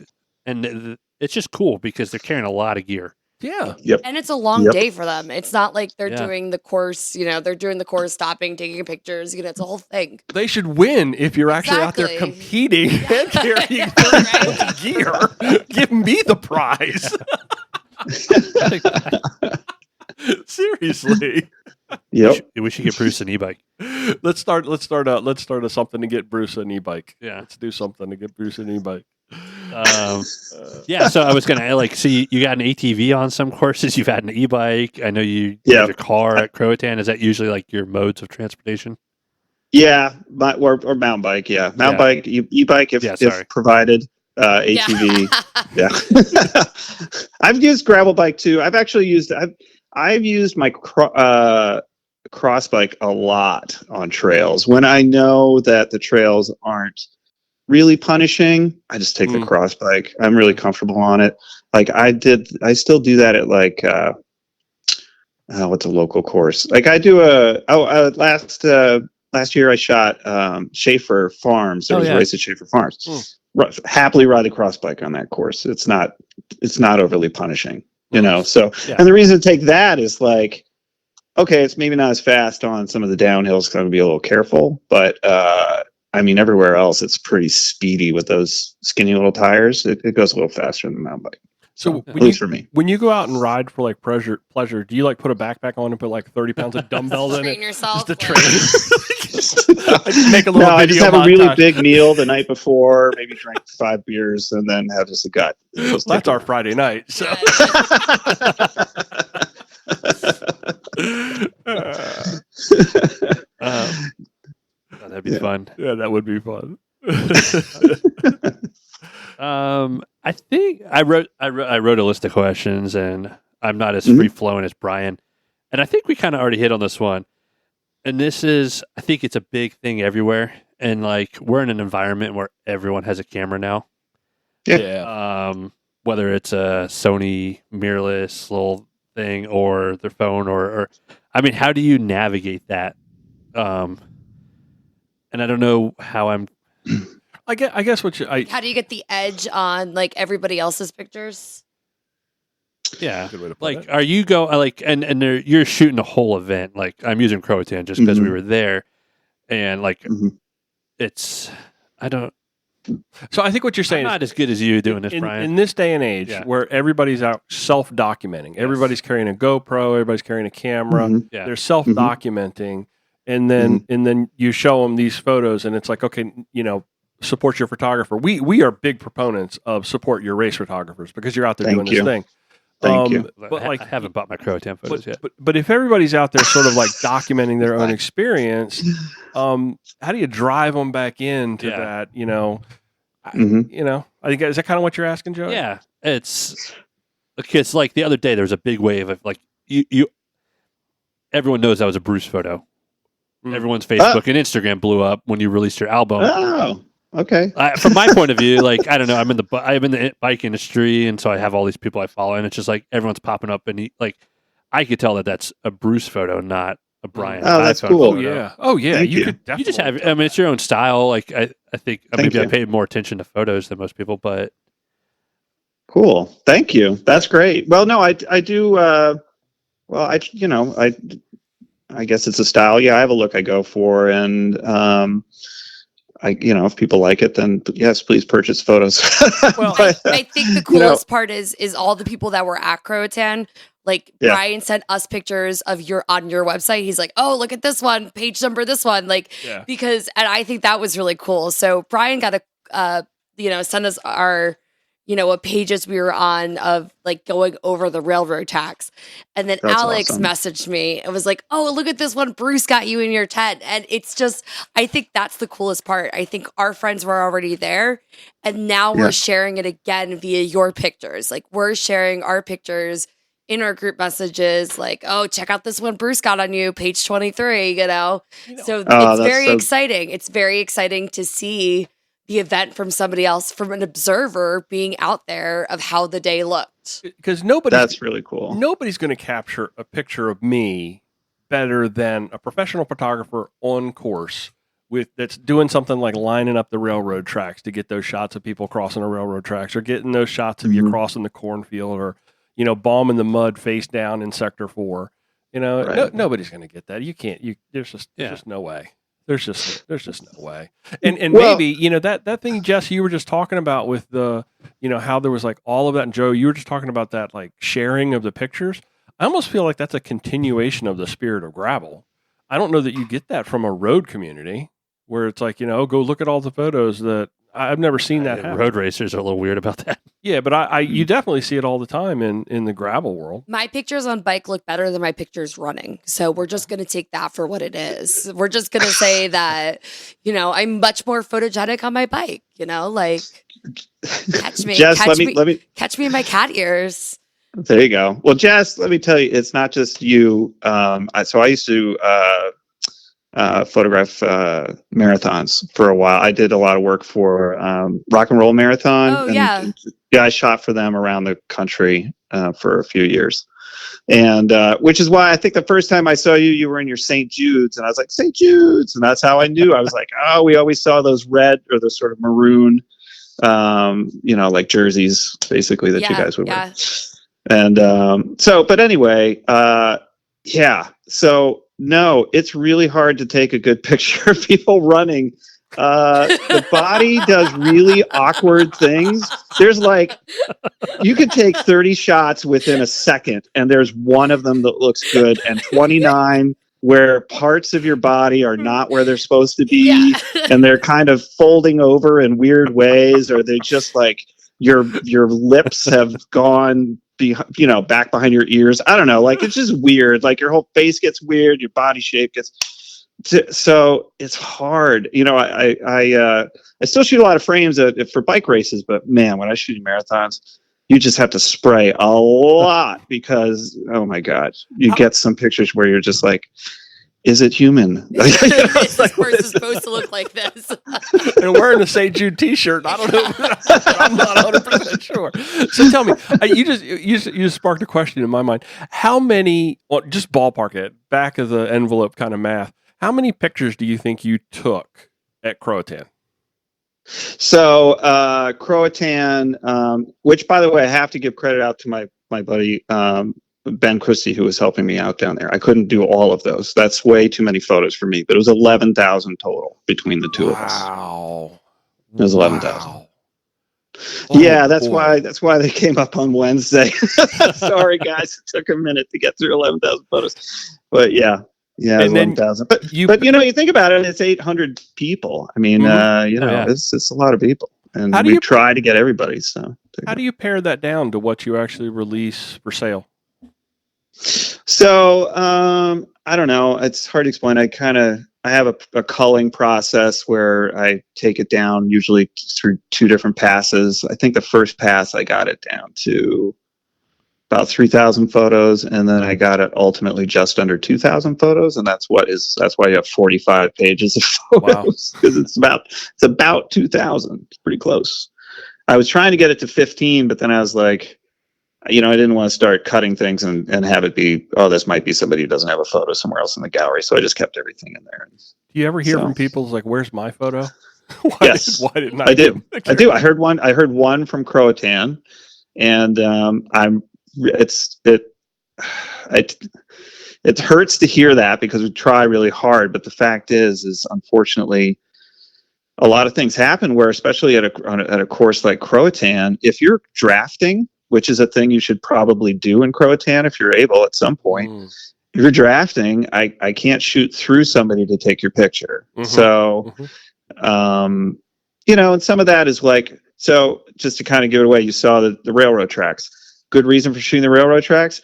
And it's just cool because they're carrying a lot of gear. Yeah. Yep. And it's a long day for them. It's not like they're doing the course, they're doing the course, stopping, taking pictures, it's a whole thing. They should win if you're actually out there competing and carrying gear. Give me the prize. Seriously. Yep. We should get Bruce an e-bike. Let's start something to get Bruce an e-bike. Yeah. Let's do something to get Bruce an e-bike. So I was gonna so you got an ATV on some courses, you've had an e-bike. I know you have a car at Croatan. Is that usually like your modes of transportation? Yeah, or mountain bike. Yeah, mountain bike, e-bike if provided. ATV. Yeah. I've used gravel bike too. I've actually used. I've used my cross bike a lot on trails. When I know that the trails aren't really punishing, I just take the cross bike. I'm really comfortable on it. Like I still do that at like what's a local course? Like I do last year I shot Schaefer Farms. There was a race at Schaefer Farms. Happily ride the cross bike on that course. It's not overly punishing, you know. So and the reason to take that is like, okay, it's maybe not as fast on some of the downhills because I'm gonna be a little careful, but I mean everywhere else it's pretty speedy with those skinny little tires. It goes a little faster than the mountain bike. So at least for me. When you go out and ride for like pleasure, do you like put a backpack on and put like 30 pounds of dumbbells in it? Yourself, just to train. I just make a little I just have montage. a really big meal the night before, maybe drink 5 beers, and then have just a gut. That's our Friday night. So. That'd be fun. Yeah, that would be fun. I think I wrote a list of questions, and I'm not as free flowing as Brian. And I think we kind of already hit on this one. And this is, I think it's a big thing everywhere. And like we're in an environment where everyone has a camera now. Yeah. Whether it's a Sony mirrorless little thing or their phone, or I mean, how do you navigate that? And I don't know how I'm. I guess what how do you get the edge on like everybody else's pictures? Yeah, like are you and you're shooting a whole event? Like I'm using Croatan just because we were there, and like it's I don't. So I think what you're saying I'm not as good as you doing this, Brian. In this day and age, where everybody's out self-documenting, everybody's carrying a GoPro, everybody's carrying a camera, they're self-documenting, and then you show them these photos, and it's like, okay, you know, support your photographer. We are big proponents of support your race photographers because you're out there doing this thing. Thank you. But like, I haven't bought my Croatan photos yet. But if everybody's out there sort of like documenting their own experience, how do you drive them back into that? You know, you know. I think is that kind of what you're asking, Joe? Yeah, it's like the other day there was a big wave of like you. Everyone knows that was a Bruce photo. Everyone's Facebook and Instagram blew up when you released your album. Oh. Okay. From my point of view, like I don't know, I'm in the bike industry, and so I have all these people I follow, and it's just like everyone's popping up, and like I could tell that that's a Bruce photo, not a Brian. Oh, that's cool. Photo. Oh yeah. Thank you. Could definitely. You just have. I mean, it's your own style. Like I think maybe I paid more attention to photos than most people, but cool. Thank you. That's great. Well, no, I do. I guess it's a style. Yeah, I have a look I go for, and if people like it, then yes, please purchase photos. Well, I think the coolest part is all the people that were at Croatan. Like Brian sent us pictures of on your website. He's like, "Oh, look at this one, page number, this one." Like because, and I think that was really cool. So Brian got to, send us our, what pages we were on of like going over the railroad tracks. And then That's Alex awesome. messaged me. It was like, "Oh, look at this one. Bruce got you in your tent." And it's just, I think that's the coolest part. I think our friends were already there. And now we're sharing it again via your pictures. Like we're sharing our pictures in our group messages, like, "Oh, check out this one Bruce got on you, page 23, So it's very exciting. It's very exciting to see the event from somebody else, from an observer being out there of how the day looked. Because that's really cool. Nobody's going to capture a picture of me better than a professional photographer on course that's doing something like lining up the railroad tracks to get those shots of people crossing the railroad tracks, or getting those shots of you crossing the cornfield, or bombing the mud face down in Sector 4. Nobody's going to get that. You can't. There's just no way. There's just no way. And maybe, that thing, Jess, you were just talking about with the, how there was like all of that. And Joe, you were just talking about that, like sharing of the pictures. I almost feel like that's a continuation of the spirit of gravel. I don't know that you get that from a road community where it's like, go look at all the photos that I've never seen that happen. Road racers are a little weird about that. Yeah, but you definitely see it all the time in the gravel world. My pictures on bike look better than my pictures running. So we're just going to take that for what it is. We're just going to say that, I'm much more photogenic on my bike, like catch me, Jess, catch me in my cat ears. There you go. Well, Jess, let me tell you, it's not just you. So I used to photograph marathons for a while. I did a lot of work for Rock and Roll Marathon. Oh, yeah. And I shot for them around the country for a few years. And which is why I think the first time I saw you, you were in your St. Jude's. And I was like, St. Jude's. And that's how I knew. I was like, oh, we always saw those red or those sort of maroon, like jerseys, basically, that you guys would wear. And but anyway, so no, it's really hard to take a good picture of people running. The body does really awkward things. There's you could take 30 shots within a second, and there's one of them that looks good, and 29 where parts of your body are not where they're supposed to be, and they're kind of folding over in weird ways, or they're just your lips have gone back behind your ears. I don't know. It's just weird. Your whole face gets weird. Your body shape gets. So it's hard. I still shoot a lot of frames for bike races, but man, when I shoot marathons, you just have to spray a lot because, oh my God, you get some pictures where you're just like, is it human? This person's supposed to look like this. And wearing a St. Jude t-shirt. I don't know. I'm not 100% sure. So tell me, you just sparked a question in my mind. How many, just ballpark it, back of the envelope kind of math, how many pictures do you think you took at Croatan? So Croatan, which by the way, I have to give credit out to my buddy, Ben Christie, who was helping me out down there. I couldn't do all of those. That's way too many photos for me, but it was 11,000 total between the two of us. Wow. It was 11,000. Oh, yeah, that's why they came up on Wednesday. Sorry guys, it took a minute to get through 11,000 photos. But yeah, it was 11,000. But you think about it, it's 800 people. I mean, it's a lot of people. And we try to get everybody. So how do you pare that down to what you actually release for sale? So I don't know. It's hard to explain. I have a culling process where I take it down usually through two different passes. I think the first pass I got it down to about 3,000 photos, and then I got it ultimately just under 2,000 photos, and that's why you have 45 pages of photos because it's about 2,000. It's pretty close. I was trying to get it to 15, but then I was like, I didn't want to start cutting things and have it be, this might be somebody who doesn't have a photo somewhere else in the gallery. So I just kept everything in there. Do you ever hear from people where's my photo? Yes, why didn't I do. I do. I heard one from Croatan, and it hurts to hear that because we try really hard. But the fact is unfortunately, a lot of things happen where, especially at a course like Croatan, if you're drafting, which is a thing you should probably do in Croatan if you're able at some point. If you're drafting, I can't shoot through somebody to take your picture. Mm-hmm. So, and some of that is so just to kind of give it away, you saw the railroad tracks. Good reason for shooting the railroad tracks.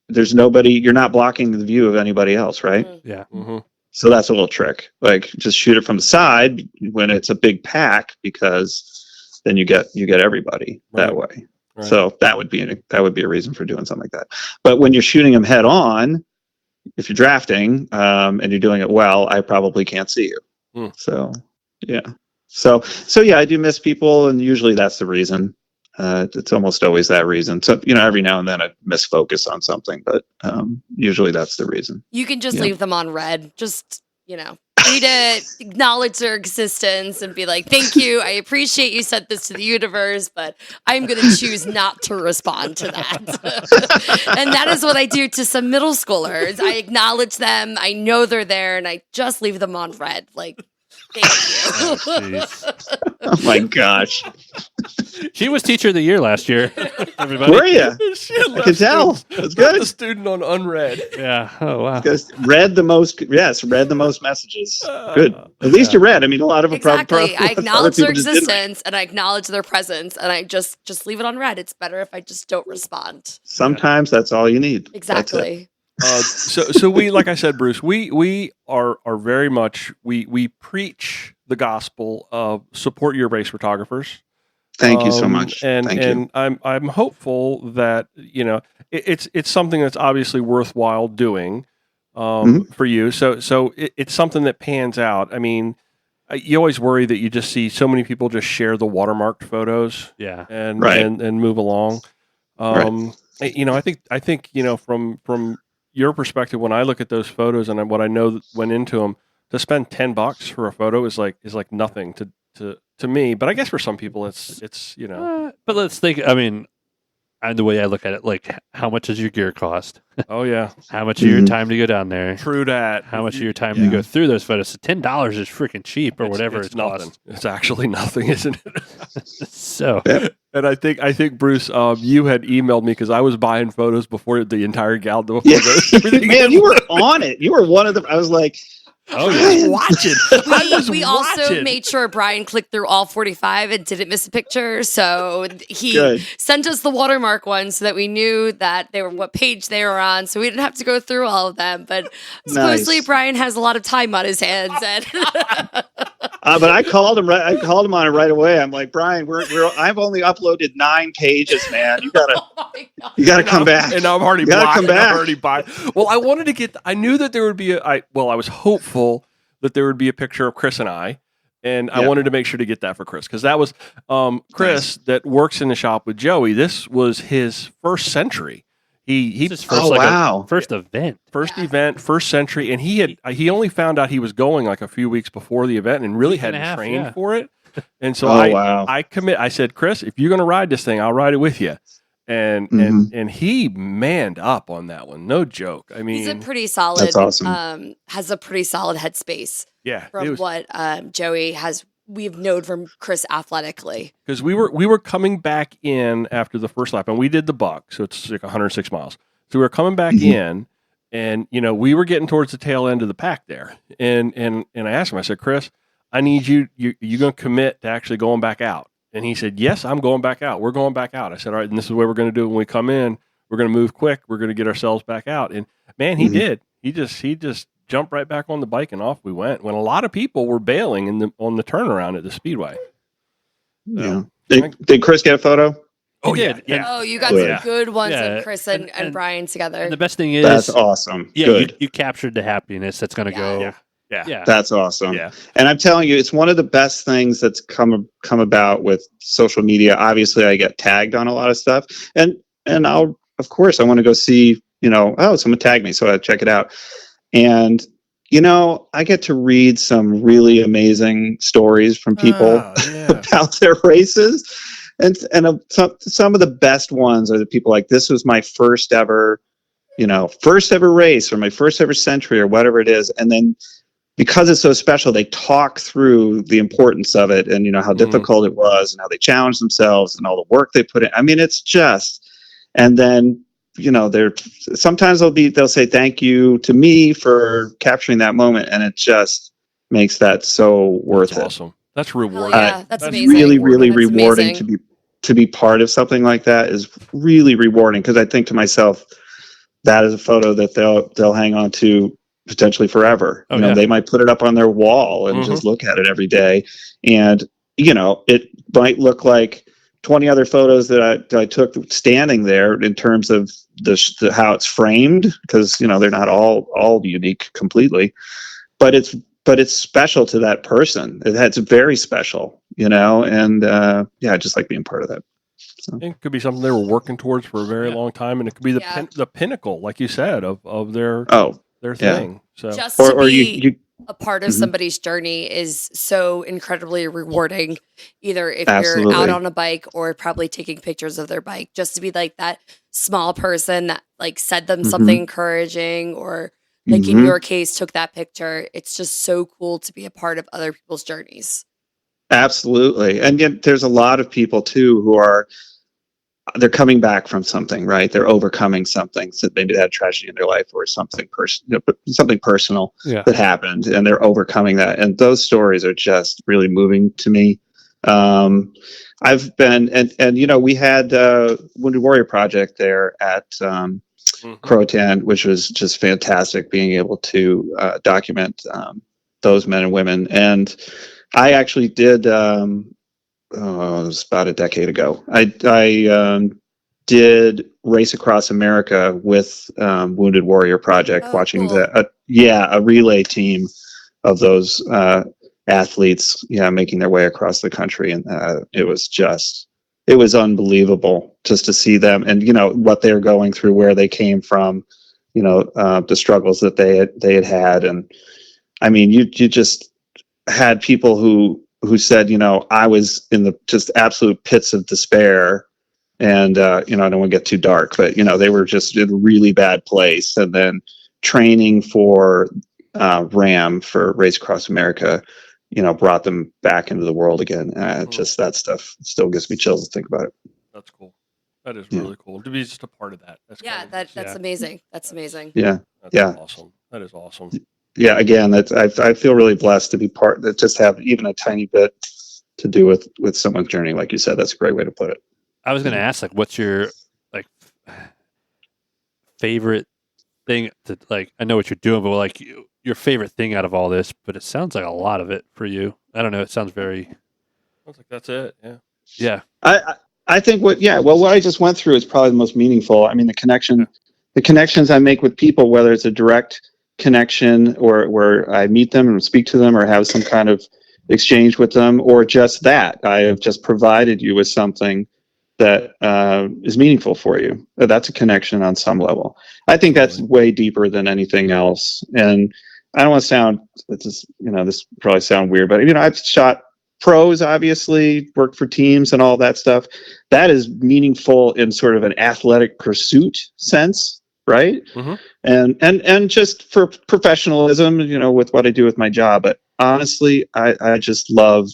There's nobody, you're not blocking the view of anybody else, right? Yeah. Mm-hmm. So that's a little trick. Just shoot it from the side when it's a big pack, because then you get everybody that way. Right. So that would be a reason for doing something like that. But when you're shooting them head on, if you're drafting and you're doing it well, I probably can't see you. So yeah. So yeah, I do miss people, and usually that's the reason. It's almost always that reason. So every now and then I miss focus on something, but usually that's the reason. You can just leave them on red. Just read it, acknowledge their existence, and be like, thank you. I appreciate you sent this to the universe, but I'm going to choose not to respond to that. And that is what I do to some middle schoolers. I acknowledge them. I know they're there, and I just leave them on red. Thank you. Oh my gosh. She was teacher of the year last year. Everybody. Were you? I can tell. That's good. The student on unread. Yeah. Oh wow. Because read the most messages. Good. At least you read. I mean, a lot of exactly. I acknowledge their existence and I acknowledge their presence, and I just leave it on read. It's better if I just don't respond. Sometimes that's all you need. Exactly. So we, like I said, Bruce, we are very much, we preach the gospel of support your race photographers. Thank you so much. And Thank you. I'm hopeful that it's something that's obviously worthwhile doing for you. So it's something that pans out. I mean, you always worry that you just see so many people just share the watermarked photos, and move along. I think from your perspective, when I look at those photos and what I know that went into them, to spend $10 for a photo is like nothing to me. But I guess for some people, it's But let's think. I mean, and the way I look at it, like, how much does your gear cost? Oh yeah. How much of your time to go down there? True that. How much of your time to go through those photos? So $10 is freaking cheap, or whatever it's it nothing. costs. It's actually nothing, isn't it? So, and I think Bruce, you had emailed me because I was buying photos before the entire gal. Before Man, you were on it. You were one of them. I was like, oh, yeah. Watching. We also made sure Brian clicked through all 45 and didn't miss a picture. So he sent us the watermark one so that we knew that they were what page they were on. So we didn't have to go through all of them. But supposedly Brian has a lot of time on his hands. And but I called him. I called him on it right away. I'm like, Brian, I've only uploaded 9 pages, man. You gotta come back. And I'm already buying. Well, I wanted to get. I knew that there would be I was hopeful that there would be a picture of Chris and I wanted to make sure to get that for Chris, because that was Chris that works in the shop with Joey. This was his first century. First event, first century, and he only found out he was going like a few weeks before the event and really hadn't trained for it. And so I said, Chris, if you're going to ride this thing, I'll ride it with you. And he manned up on that one. No joke. I mean, he's a pretty solid. That's awesome. Has a pretty solid headspace. Yeah, from what Joey has. We've known from Chris athletically, because we were coming back in after the first lap, and we did the buck, so it's like 106 miles. So we were coming back in, and we were getting towards the tail end of the pack there, and I asked him. I said, Chris, I need you going to commit to actually going back out? And he said, yes, I'm going back out. We're going back out. I said, all right, and this is what we're going to do when we come in. We're going to move quick. We're going to get ourselves back out. And man, he did. He just jumped right back on the bike and off we went, when a lot of people were bailing on the turnaround at the speedway. Yeah. Did Chris get a photo? Oh, yeah. Oh, you got some good ones of Chris and Brian together. And the best thing is, that's awesome. Yeah, good. You captured the happiness that's going to go. Yeah. That's awesome. Yeah. And I'm telling you, it's one of the best things that's come about with social media. Obviously, I get tagged on a lot of stuff, and I want to go see, someone tagged me, so I check it out. And, I get to read some really amazing stories from people about their races. And some of the best ones are the people like, this was my first ever race, or my first ever century, or whatever it is. And then because it's so special, they talk through the importance of it, and, how difficult it was, and how they challenged themselves, and all the work they put in. I mean, it's just, and then, sometimes they'll say thank you to me for capturing that moment, and it just makes that so worth it. Awesome. That's rewarding. That's amazing. Really, really That's rewarding amazing. to be part of something like that is really rewarding, because I think to myself, that is a photo that they'll hang on to potentially forever. They might put it up on their wall and just look at it every day. And, it might look like 20 other photos that I took standing there, in terms of how it's framed, because they're not all unique completely, but it's special to that person. It's very special, and I just like being part of that. So. It could be something they were working towards for a very long time, and it could be the pinnacle, like you said, of their thing. So just to be a part of somebody's journey is so incredibly rewarding, either if you're out on a bike or probably taking pictures of their bike, just to be like that small person that like said them something encouraging, or like in your case took that picture. It's just so cool to be a part of other people's journeys. Absolutely. And yet there's a lot of people too who they're coming back from something, right? They're overcoming something. So maybe they had tragedy in their life, or something personal that happened, and they're overcoming that. And those stories are just really moving to me. I've been, and we had Wounded Warrior Project there at Croatan, which was just fantastic, being able to document those men and women. And I actually did it was about a decade ago. I did Race Across America with Wounded Warrior Project, Oh, watching cool. a relay team of those athletes, making their way across the country, and it was unbelievable just to see them, and what they're going through, where they came from, the struggles that they had, and I mean, you just had people who said, I was in the just absolute pits of despair. And, I don't want to get too dark, but, they were just in a really bad place. And then training for RAM, for Race Across America, brought them back into the world again. Just that stuff still gives me chills to think about it. That's cool. That is really cool to be just a part of that. That's amazing. That's amazing. Yeah. That's awesome. That is awesome. Yeah. Again, I feel really blessed to be that just have even a tiny bit to do with someone's journey. Like you said, that's a great way to put it. I was going to ask, what's your favorite thing to I know what you're doing, but your favorite thing out of all this, but it sounds like a lot of it for you. I don't know. It sounds very. Sounds like that's it. Yeah. Yeah. I think what I just went through is probably the most meaningful. I mean, the connections I make with people, whether it's a direct connection or where I meet them and speak to them or have some kind of exchange with them, or just that I have just provided you with something that is meaningful for you. That's a connection on some level. I think that's way deeper than anything else. And I don't want to sound, this probably sound weird, but I've shot pros, obviously, worked for teams and all that stuff. That is meaningful in sort of an athletic pursuit sense, right? Mm-hmm. And just for professionalism, with what I do with my job. But honestly, I just love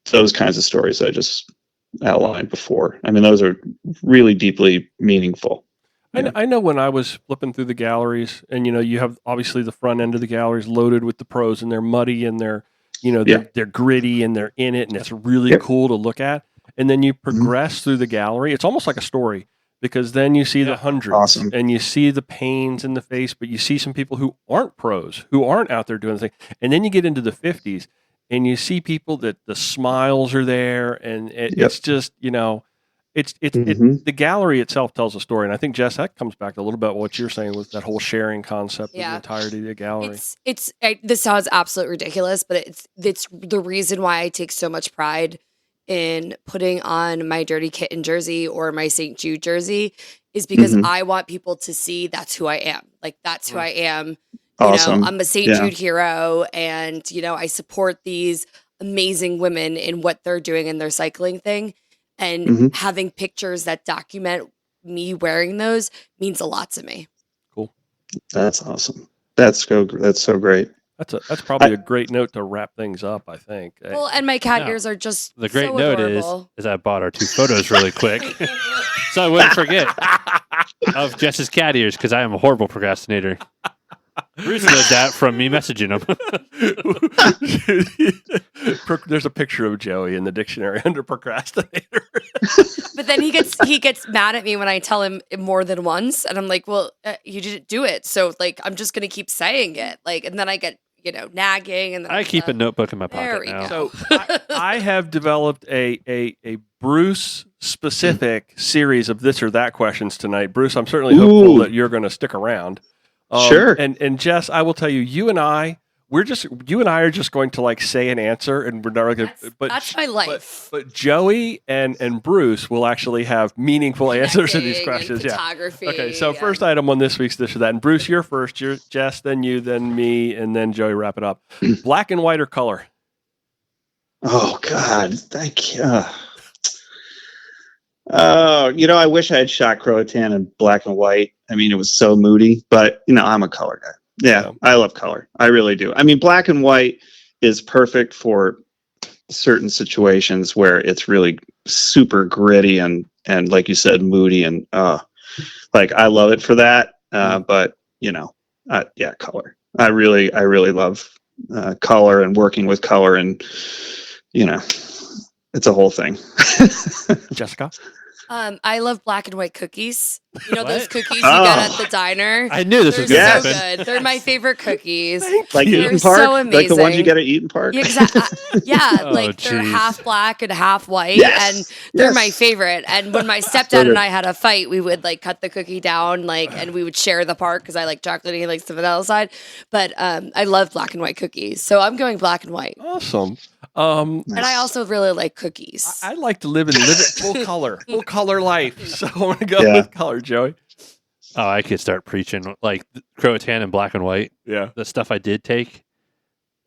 those kinds of stories I just outlined before. I mean, those are really deeply meaningful. I know when I was flipping through the galleries, and you have obviously the front end of the galleries loaded with the pros, and they're muddy and they're gritty and they're in it, and it's really cool to look at. And then you progress through the gallery. It's almost like a story, because then you see the hundreds and you see the pains in the face, but you see some people who aren't pros, who aren't out there doing the thing. And then you get into the 50s and you see people that the smiles are there, and it's just, the gallery itself tells a story. And I think, Jess, that comes back to a little bit what you're saying with that whole sharing concept of the entirety of the gallery. This sounds absolutely ridiculous, but it's the reason why I take so much pride in putting on my Dirty Kitten jersey or my St. Jude jersey, is because I want people to see that's who I am. That's who I am. Awesome. I'm a St. Jude hero, and I support these amazing women in what they're doing in their cycling thing, and having pictures that document me wearing those means a lot to me. Cool. That's awesome. That's so great. That's probably a great note to wrap things up, I think. Well, and my cat ears are just the great so note adorable. is I bought our 2 photos really quick, so I wouldn't forget of Jess's cat ears, because I am a horrible procrastinator. Bruce knows that from me messaging him. There's a picture of Joey in the dictionary under procrastinator. But then he gets mad at me when I tell him more than once, and I'm like, well, you didn't do it, so I'm just gonna keep saying it, and then I get nagging, and then I keep a notebook in my pocket now. So I have developed a Bruce specific series of this or that questions tonight. Bruce, I'm certainly hopeful that you're going to stick around. Sure. And Jess, I will tell you, you and I are just going to say an answer, and we're not going to. That's my life. But Joey and Bruce will actually have meaningful answers to these questions. Photography. Okay. So first item on this week's this or that, and Bruce, you're first. You're Jess, then you, then me, and then Joey. Wrap it up. Black and white or color? Oh God, thank you. I wish I had shot Croatan in black and white. I mean, it was so moody, but I'm a color guy. Yeah, I love color. I really do. I mean, black and white is perfect for certain situations where it's really super gritty and like you said, moody, and I love it for that. But color. I really love color and working with color, and it's a whole thing. Jessica? I love black and white cookies. You know those What? cookies you get at the diner? I knew this was They're going to so happen. good. They're my favorite cookies. Like They're Eaton Park, so like the ones you amazing. get at Eaton Park. Yeah, exactly. Yeah, Oh, like they're geez. half black and half white, Yes. and they're Yes. my favorite. And when my So stepdad good. and I had a fight, we would like cut the cookie down, like, and we would share the part because I like chocolate and he likes the vanilla side. But I love black and white cookies, so I'm going black and white. Awesome. And I also really like cookies. I like to live it full color life. So I'm going to go Yeah. with color, Joey. Oh, I could start preaching like Croatan and black and white. Yeah. The stuff I did take,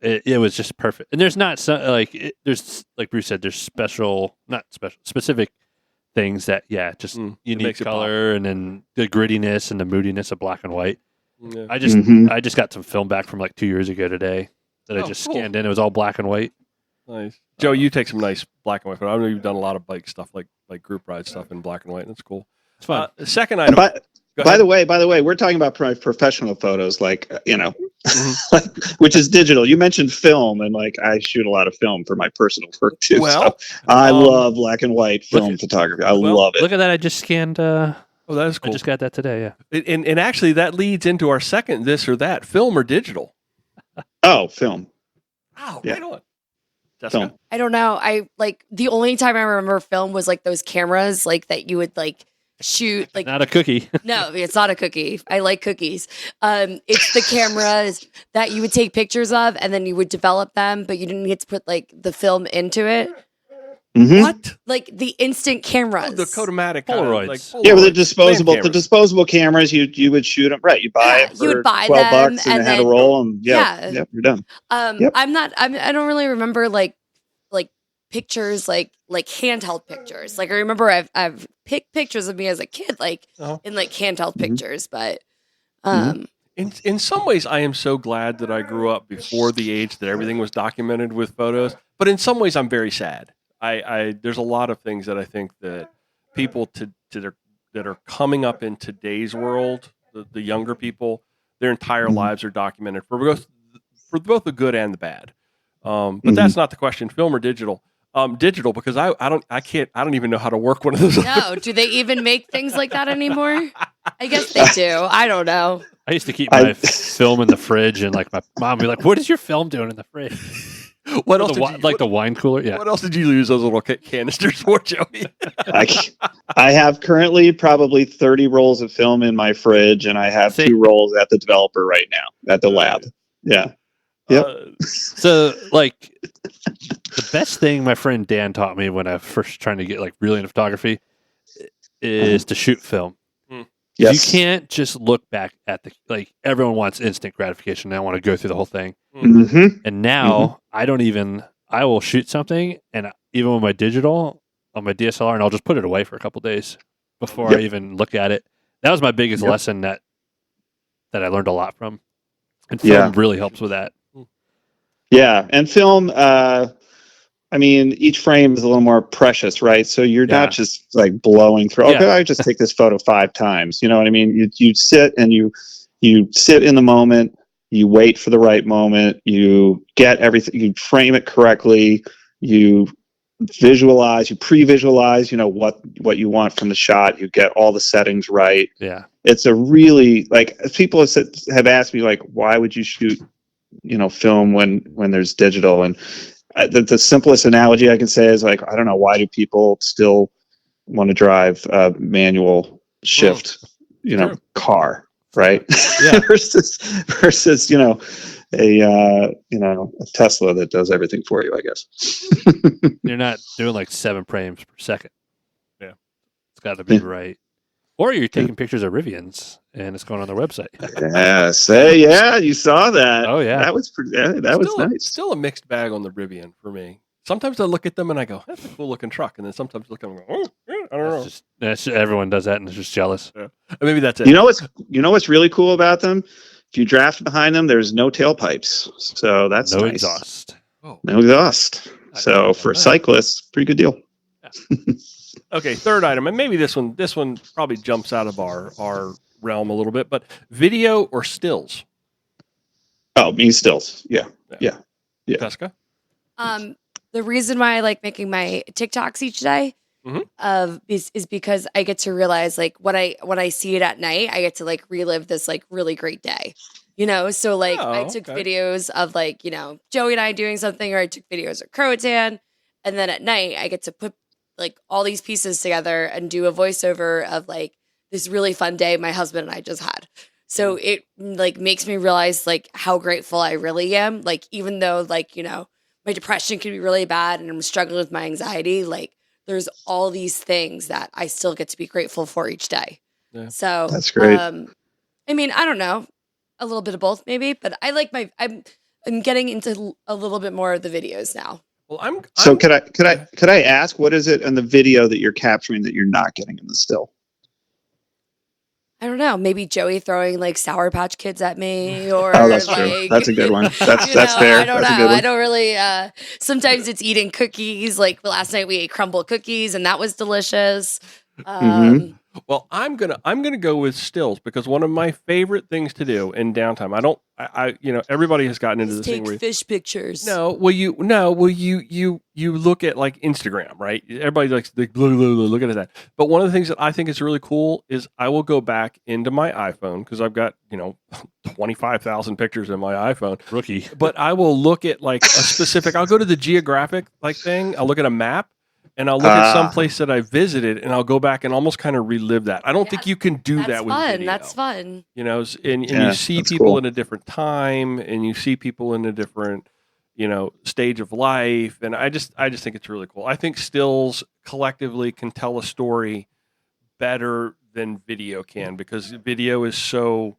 it was just perfect. And there's not there's like Bruce said, there's specific things that just you it need makes it color and then the grittiness and the moodiness of black and white. Yeah. I just Mhm. I just got some film back from like 2 years ago today that I Oh, just cool. scanned in. It was all black and white. Nice. Joe, you take some nice black and white photos. I know you've done a lot of bike stuff, like group ride stuff in black and white, and it's cool. It's fun. Second And item. Go by ahead. the way, we're talking about professional photos, like Mhm. like, which is digital. You mentioned film, and like I shoot a lot of film for my personal work too. Well, so I um, love black and white film photography. I love it. Look at that! I just scanned. Oh, that is I cool. just got that today. Yeah. And actually, that leads into our second this or that, film or digital. Oh, film. Wow, Yeah. right on. Jessica? Film. I don't know. I like the only time I remember film was like those cameras, like that you would like shoot like Not a cookie. no, it's not a cookie. I like cookies. It's the cameras that you would take pictures of and then you would develop them, but you didn't get to put like the film into it. Mhm. What? Like the instant cameras. Oh, the Kodomatic Polaroids. Like Yeah, with the Polaroids, land disposable cameras, you would shoot them. Right, you buy Yeah, it for you would buy $12 them and and it had a then- roll, and Yeah. yep, you're done. Yep. I don't really remember like pictures like handheld pictures. Like I remember I've picked pictures of me as a kid like Uh-huh. in like handheld Mhm. pictures, but In some ways, I am so glad that I grew up before the age that everything was documented with photos. But in some ways, I'm very sad. I there's a lot of things that I think that people that are coming up in today's world, the younger people, their entire Mhm. lives are documented for both the good and the bad. But that's not the question. Film or digital? Digital, because I don't even know how to work one of those. no, do they even make things like that anymore? I guess they do. I don't know. I used to keep my film in the fridge, and like my mom would be like, "What is your film doing in the fridge?" What Or else? the wine cooler? Yeah. What else did you use those little canisters for, Joey? I have currently probably 30 rolls of film in my fridge, and I have See? 2 rolls at the developer right now at the lab. Yeah. Yep. So, like, the best thing my friend Dan taught me when I first trying to get like really into photography is to shoot film. Yes. You can't just look back at everyone wants instant gratification. They want to go through the whole thing. Mm-hmm. And now I will shoot something, and even with my digital on my DSLR, and I'll just put it away for a couple days before I even look at it. That was my biggest lesson that I learned a lot from. And film really helps with that. Yeah, and film. I mean, each frame is a little more precious, right? So you're not just like blowing through. Okay, I just take this photo 5 times. You know what I mean? You sit and you sit in the moment. You wait for the right moment. You get everything. You frame it correctly. You visualize. You pre-visualize. You know what you want from the shot. You get all the settings right. Yeah, it's a really like people have asked me like, why would you shoot film when there's digital? And the simplest analogy I can say is like, I don't know, why do people still want to drive a manual shift car, right? Yeah. versus a Tesla that does everything for you, I guess. you're not doing like 7 frames per second. Yeah, it's got to be right. Or you're taking pictures of Rivians and it's going on their website. You saw that. Oh yeah, that was pretty. Yeah, that was nice. Still a mixed bag on the Rivian for me. Sometimes I look at them and I go, "That's a cool looking truck," and then sometimes I look at them and go, "Oh, I don't know." That's just everyone does that and is just jealous. Yeah. Maybe that's it. You know what's really cool about them? If you draft behind them, there's no tailpipes, so that's no nice. exhaust. No exhaust. So for cyclists, pretty good deal. Okay, third item, and maybe this one probably jumps out of our realm a little bit, but video or stills? Oh, me stills. Yeah. Jessica? The reason why I like making my TikToks each day is because I get to realize like when I see it at night, I get to like relive this like really great day. So like I took videos of like, Joey and I doing something, or I took videos of Croatan, and then at night I get to put like all these pieces together and do a voiceover of like this really fun day my husband and I just had. So it like makes me realize like how grateful I really am. Like, even though like, my depression can be really bad and I'm struggling with my anxiety, like there's all these things that I still get to be grateful for each day. Yeah. So that's great. I mean, I don't know, a little bit of both maybe, but I like I'm getting into a little bit more of the videos now. Well, so could I ask, what is it in the video that you're capturing that you're not getting in the still? I don't know. Maybe Joey throwing like Sour Patch Kids at me, or that's like, true. That's a good one. That's fair. I don't know. I don't really. Sometimes it's eating cookies. Like last night we ate crumble cookies, and that was delicious. Well, I'm gonna go with stills, because one of my favorite things to do in downtime. I everybody has gotten into this thing where fish pictures. You look at like Instagram, right? Everybody likes to look at that. But one of the things that I think is really cool is I will go back into my iPhone, because I've got 25,000 pictures in my iPhone. Rookie. But I will look at like a specific. I'll go to the geographic like thing. I'll look at a map. And I'll look at some place that I visited, and I'll go back and almost kind of relive that. I don't think you can do that with video. That's fun. And you see people in a different time, and you see people in a different, stage of life. And I just think it's really cool. I think stills collectively can tell a story better than video can, because video is so,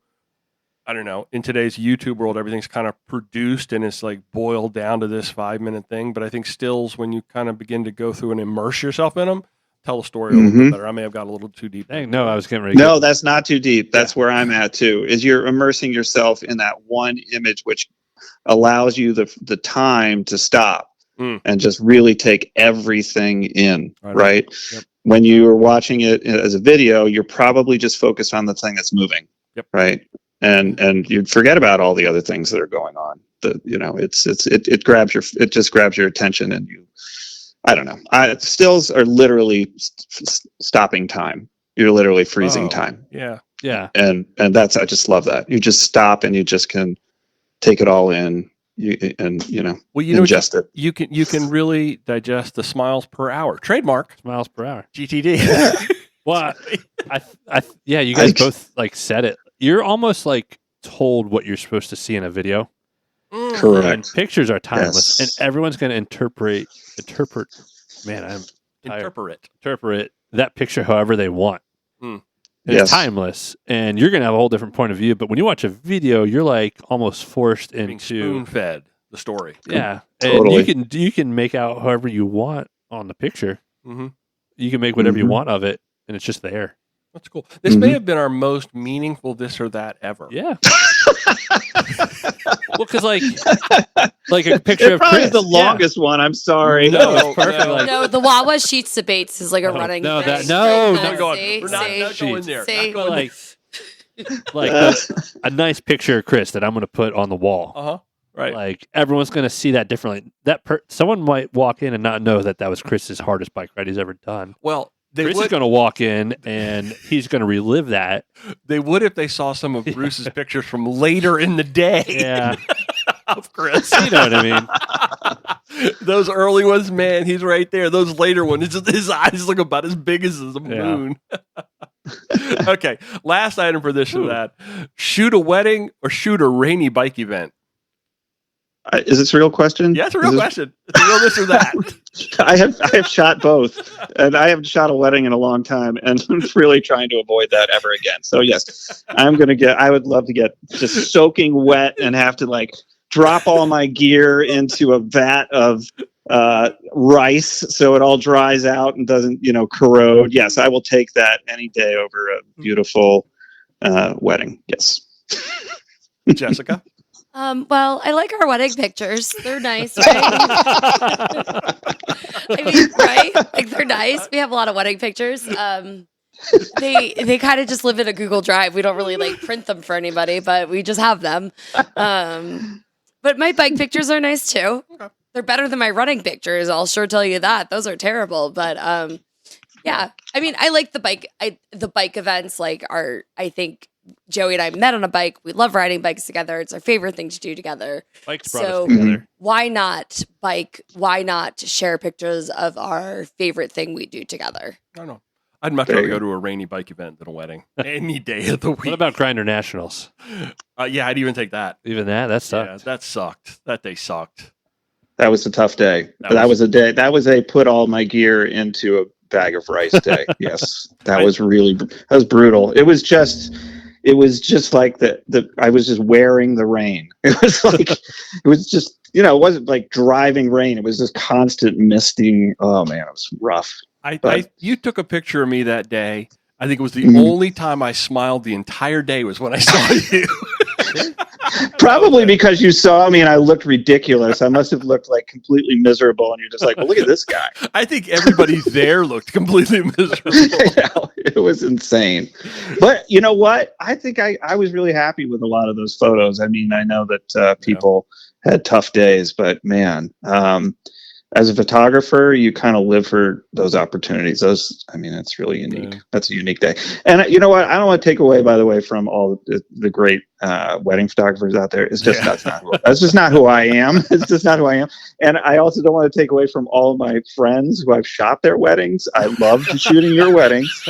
I don't know, in today's YouTube world, everything's kind of produced and it's like boiled down to this 5-minute thing. But I think stills, when you kind of begin to go through and immerse yourself in them, tell a story a little bit better. I may have got a little too deep. No, I was getting ready. No, that's not too deep. That's where I'm at too, is you're immersing yourself in that one image, which allows you the time to stop and just really take everything in, right? Yep. When you are watching it as a video, you're probably just focused on the thing that's moving, right? And you'd forget about all the other things that are going on. It just grabs your attention, and I don't know. Stills are literally stopping time. You're literally freezing time. Yeah. And I just love that. You just stop and you just can take it all in. Ingest it. You can really digest the smiles per hour. Trademark. Miles per hour. GTD. Well, you guys both like said it. You're almost like told what you're supposed to see in a video. Correct. And pictures are timeless, and everyone's going to interpret. Man, I'm tired. Interpret that picture however they want. It's timeless, and you're going to have a whole different point of view. But when you watch a video, you're like almost forced into spoon-fed the story. Yeah, totally. And you can make out however you want on the picture. You can make whatever you want of it, and it's just there. That's cool. This may have been our most meaningful this or that ever. Yeah. Well, because like a picture of Chris. The longest one. I'm sorry. No, it's perfect. No, the Wawa Sheets debates is like a running. No, thing. no, We're not going there. See? Not going like a nice picture of Chris that I'm going to put on the wall. Right. Like everyone's going to see that differently. Someone might walk in and not know that was Chris's hardest bike ride he's ever done. Well, Chris is going to walk in and he's going to relive that. They would if they saw some of Bruce's pictures from later in the day. Yeah. Of Chris. You know what I mean? Those early ones, man, he's right there. Those later ones, his eyes look about as big as the moon. Okay, last item for this or that. Shoot a wedding or shoot a rainy bike event? Is this a real question? Yeah, it's a real question. It's a real this or that. I have shot both, and I haven't shot a wedding in a long time, and I'm really trying to avoid that ever again. So yes, I would love to get just soaking wet and have to like drop all my gear into a vat of rice so it all dries out and doesn't corrode. Yes, I will take that any day over a beautiful wedding. Yes. Jessica? Well, I like our wedding pictures. They're nice, right? I mean, right? Like they're nice. We have a lot of wedding pictures. They kind of just live in a Google Drive. We don't really like print them for anybody, but we just have them. But my bike pictures are nice too. Okay. They're better than my running pictures. I'll sure tell you that. Those are terrible. But Yeah. I mean, I like the bike events I think Joey and I met on a bike. We love riding bikes together. It's our favorite thing to do together. Bikes brought us together. Why not bike? Why not share pictures of our favorite thing we do together? I don't know. I'd much rather go to a rainy bike event than a wedding any day of the week. What about Grinder Nationals? Yeah, I'd even take that. Even that sucked. Yeah, that sucked. That day sucked. That was a tough day. That was a day. That was a put all my gear into a bag of rice day. Yes, that was brutal. It was just like I was just wearing the rain. It was just, it wasn't like driving rain. It was just constant misting. Oh man, it was rough. You took a picture of me that day. I think it was the only time I smiled the entire day was when I saw you. Probably because you saw me and I looked ridiculous. I must have looked like completely miserable, and you're just like, well, look at this guy. I think everybody there looked completely miserable. It was insane. But you know what? I think I was really happy with a lot of those photos. I mean, I know that people had tough days, but man, as a photographer, you kind of live for those opportunities. It's really unique. Yeah. That's a unique day. And you know what? I don't want to take away, by the way, from all the great wedding photographers out there. It's just that's just not who I am. It's just not who I am. And I also don't want to take away from all of my friends who I've shot their weddings. I loved shooting your weddings.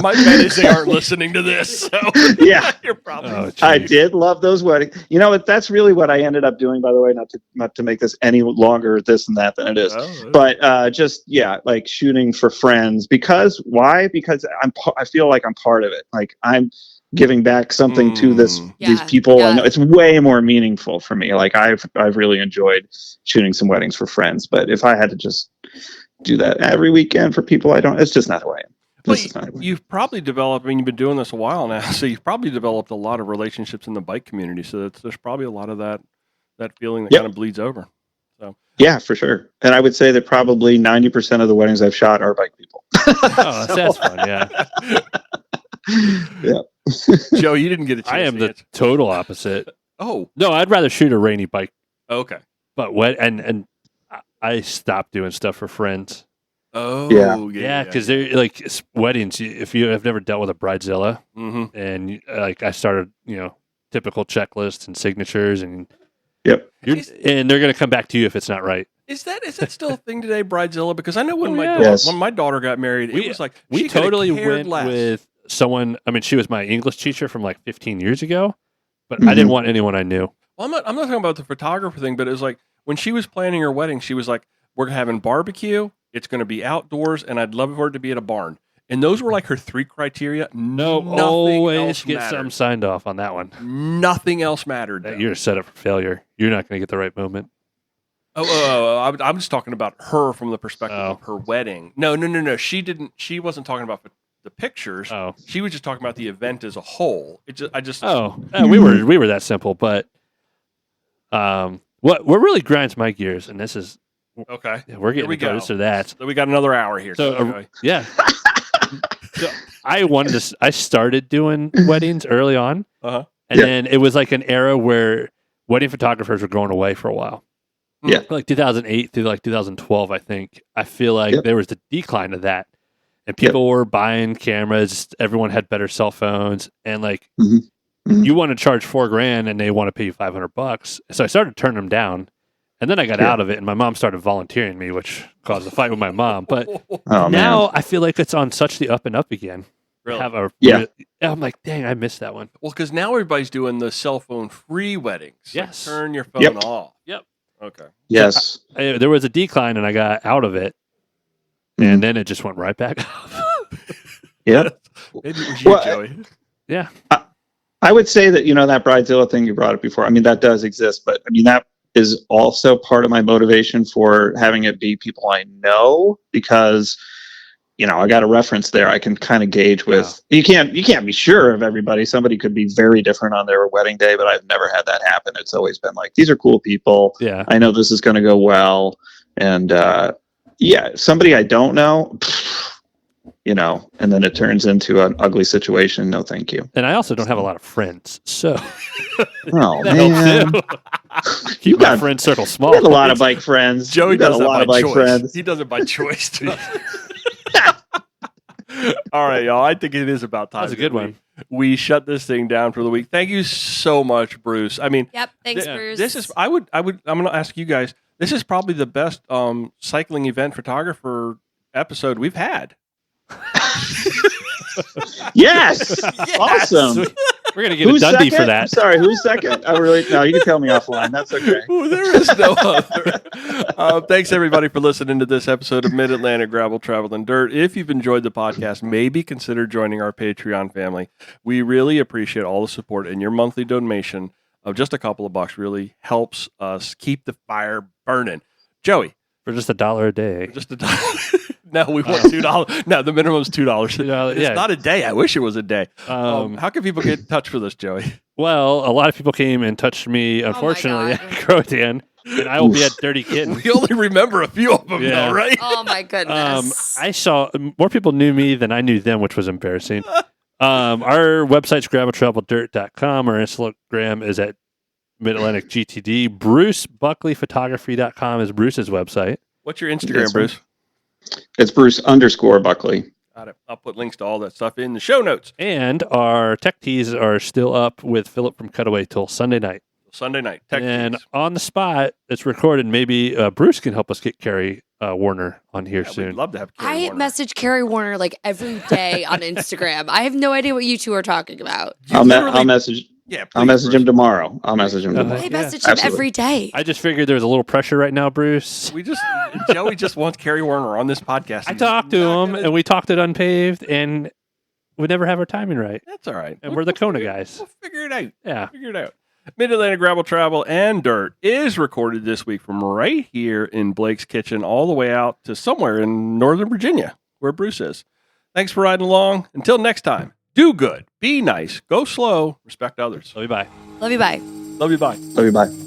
my bet is they aren't listening to this. So yeah, you're probably. Oh, I did love those weddings. You know what? That's really what I ended up doing. By the way, not to make this any longer this and that than it is, but like shooting for friends. Because why? Because I feel like I'm part of it. Like I'm giving back something to these people. I know it's way more meaningful for me. Like I've really enjoyed shooting some weddings for friends. But if I had to just do that every weekend for people it's just not who I am. You've probably developed, you've been doing this a while now, so you've probably developed a lot of relationships in the bike community. So there's probably a lot of that feeling that kind of bleeds over. So yeah, for sure. And I would say that probably 90% of the weddings I've shot are bike people. That's fun. Yeah. Yeah. Joe, you didn't get a chance. I am the total opposite. Oh no, I'd rather shoot a rainy bike. Okay. But and I stopped doing stuff for friends. Oh yeah, because they're like weddings. If you have never dealt with a bridezilla, and I started, typical checklists and signatures, and and they're going to come back to you if it's not right. Is that still a thing today, bridezilla? Because I know when my daughter got married, it was like we totally went with someone. I mean, she was my English teacher from like 15 years ago, but I didn't want anyone I knew. Well, I'm not talking about the photographer thing, but it was like when she was planning her wedding, she was like, "We're having barbecue. It's going to be outdoors, and I'd love for it to be at a barn." And those were like her three criteria. Always get something signed off on that one. Nothing else mattered. You're set up for failure. You're not going to get the right moment. I'm just talking about her from the perspective of her wedding. No. She didn't. She wasn't talking about the pictures. Oh, she was just talking about the event as a whole. We were that simple. But what really grinds my gears, and this is okay. Yeah, we're getting close to that. So we got another hour here. So yeah. So I started doing weddings early on, and then it was like an era where wedding photographers were going away for a while. Yeah, like 2008 through like 2012, I think. I feel like there was the decline of that, and people were buying cameras. Everyone had better cell phones, and like you want to charge $4,000, and they want to pay you $500. So I started turning them down. And then I got out of it, and my mom started volunteering me, which caused a fight with my mom. But now I feel like it's on such the up and up again. Really? I'm like, dang, I missed that one. Well, because now everybody's doing the cell phone free weddings. Yes. Like turn your phone off. Yep. Okay. Yes. So there was a decline, and I got out of it, and then it just went right back up. Yep. Maybe it was you, Joey. Yeah. I would say that, that bridezilla thing you brought up before, that does exist, but that is also part of my motivation for having it be people I know, because, I got a reference there. I can kind of gauge with, you can't be sure of everybody. Somebody could be very different on their wedding day, but I've never had that happen. It's always been like, these are cool people. Yeah. I know this is going to go well. And, somebody I don't know, and then it turns into an ugly situation. No, thank you. And I also don't have a lot of friends, so oh man, keep my friend circle small. You got a lot of bike friends. Joey You got does a that lot by of bike choice. friends. He does it by choice. Too. All right, y'all. I think it is about time. That was a good one. We shut this thing down for the week. Thank you so much, Bruce. I mean, Yep. Thanks, Bruce. this is. I'm going to ask you guys. This is probably the best cycling event photographer episode we've had. Yes. Awesome. We're gonna get a Dundee for that. I'm sorry, who's second? No, you can tell me offline. That's okay. Ooh, there is no other. Thanks everybody for listening to this episode of Mid-Atlantic Gravel, Travel, and Dirt. If you've enjoyed the podcast, maybe consider joining our Patreon family. We really appreciate all the support, and your monthly donation of just a couple of bucks really helps us keep the fire burning. Joey, For just $1 a day. just a dollar. No, we want $2. No, the minimum is $2. It's yeah. not a day. I wish it was a day. How can people get in touch with us, Joey? Well, a lot of people came and touched me, unfortunately, God. at Croatan, and I will be at Dirty Kitten. We only remember a few of them, Yeah. though, right? Oh my goodness. I saw more people knew me than I knew them, which was embarrassing. Our website's graveltraveldirt.com. Our Instagram is at Mid-Atlantic GTD. BruceBuckleyPhotography.com is Bruce's website. What's your Instagram, Bruce? It's Bruce_Buckley. Got it. I'll put links to all that stuff in the show notes. And our tech tees are still up with Philip from Cutaway till Sunday night. Sunday night. Tech And Tees. on the spot, it's recorded. Maybe Bruce can help us get Carrie Warner on here Yeah, soon. we'd love to have Carrie I Warner. message Carrie Warner like every day on Instagram. I have no idea what you two are talking about. You I'll literally- message. Yeah, I'll please, message Bruce. him tomorrow. I'll message him tomorrow. I Yeah, message him absolutely. every day. I just figured there was a little pressure right now, Bruce. Joey just wants Carrie Warner on this podcast. I He's talked to not him, gonna- and we talked at Unpaved, and we never have our timing right. That's all right. And we're the Kona figure- guys. We'll figure it out. Yeah. Figure it out. Mid-Atlantic Gravel, Travel, and Dirt is recorded this week from right here in Blake's kitchen all the way out to somewhere in Northern Virginia, where Bruce is. Thanks for riding along. Until next time, do good, be nice, go slow, respect others. Love you, bye. Love you. Bye. Love you, bye. Love you. Bye.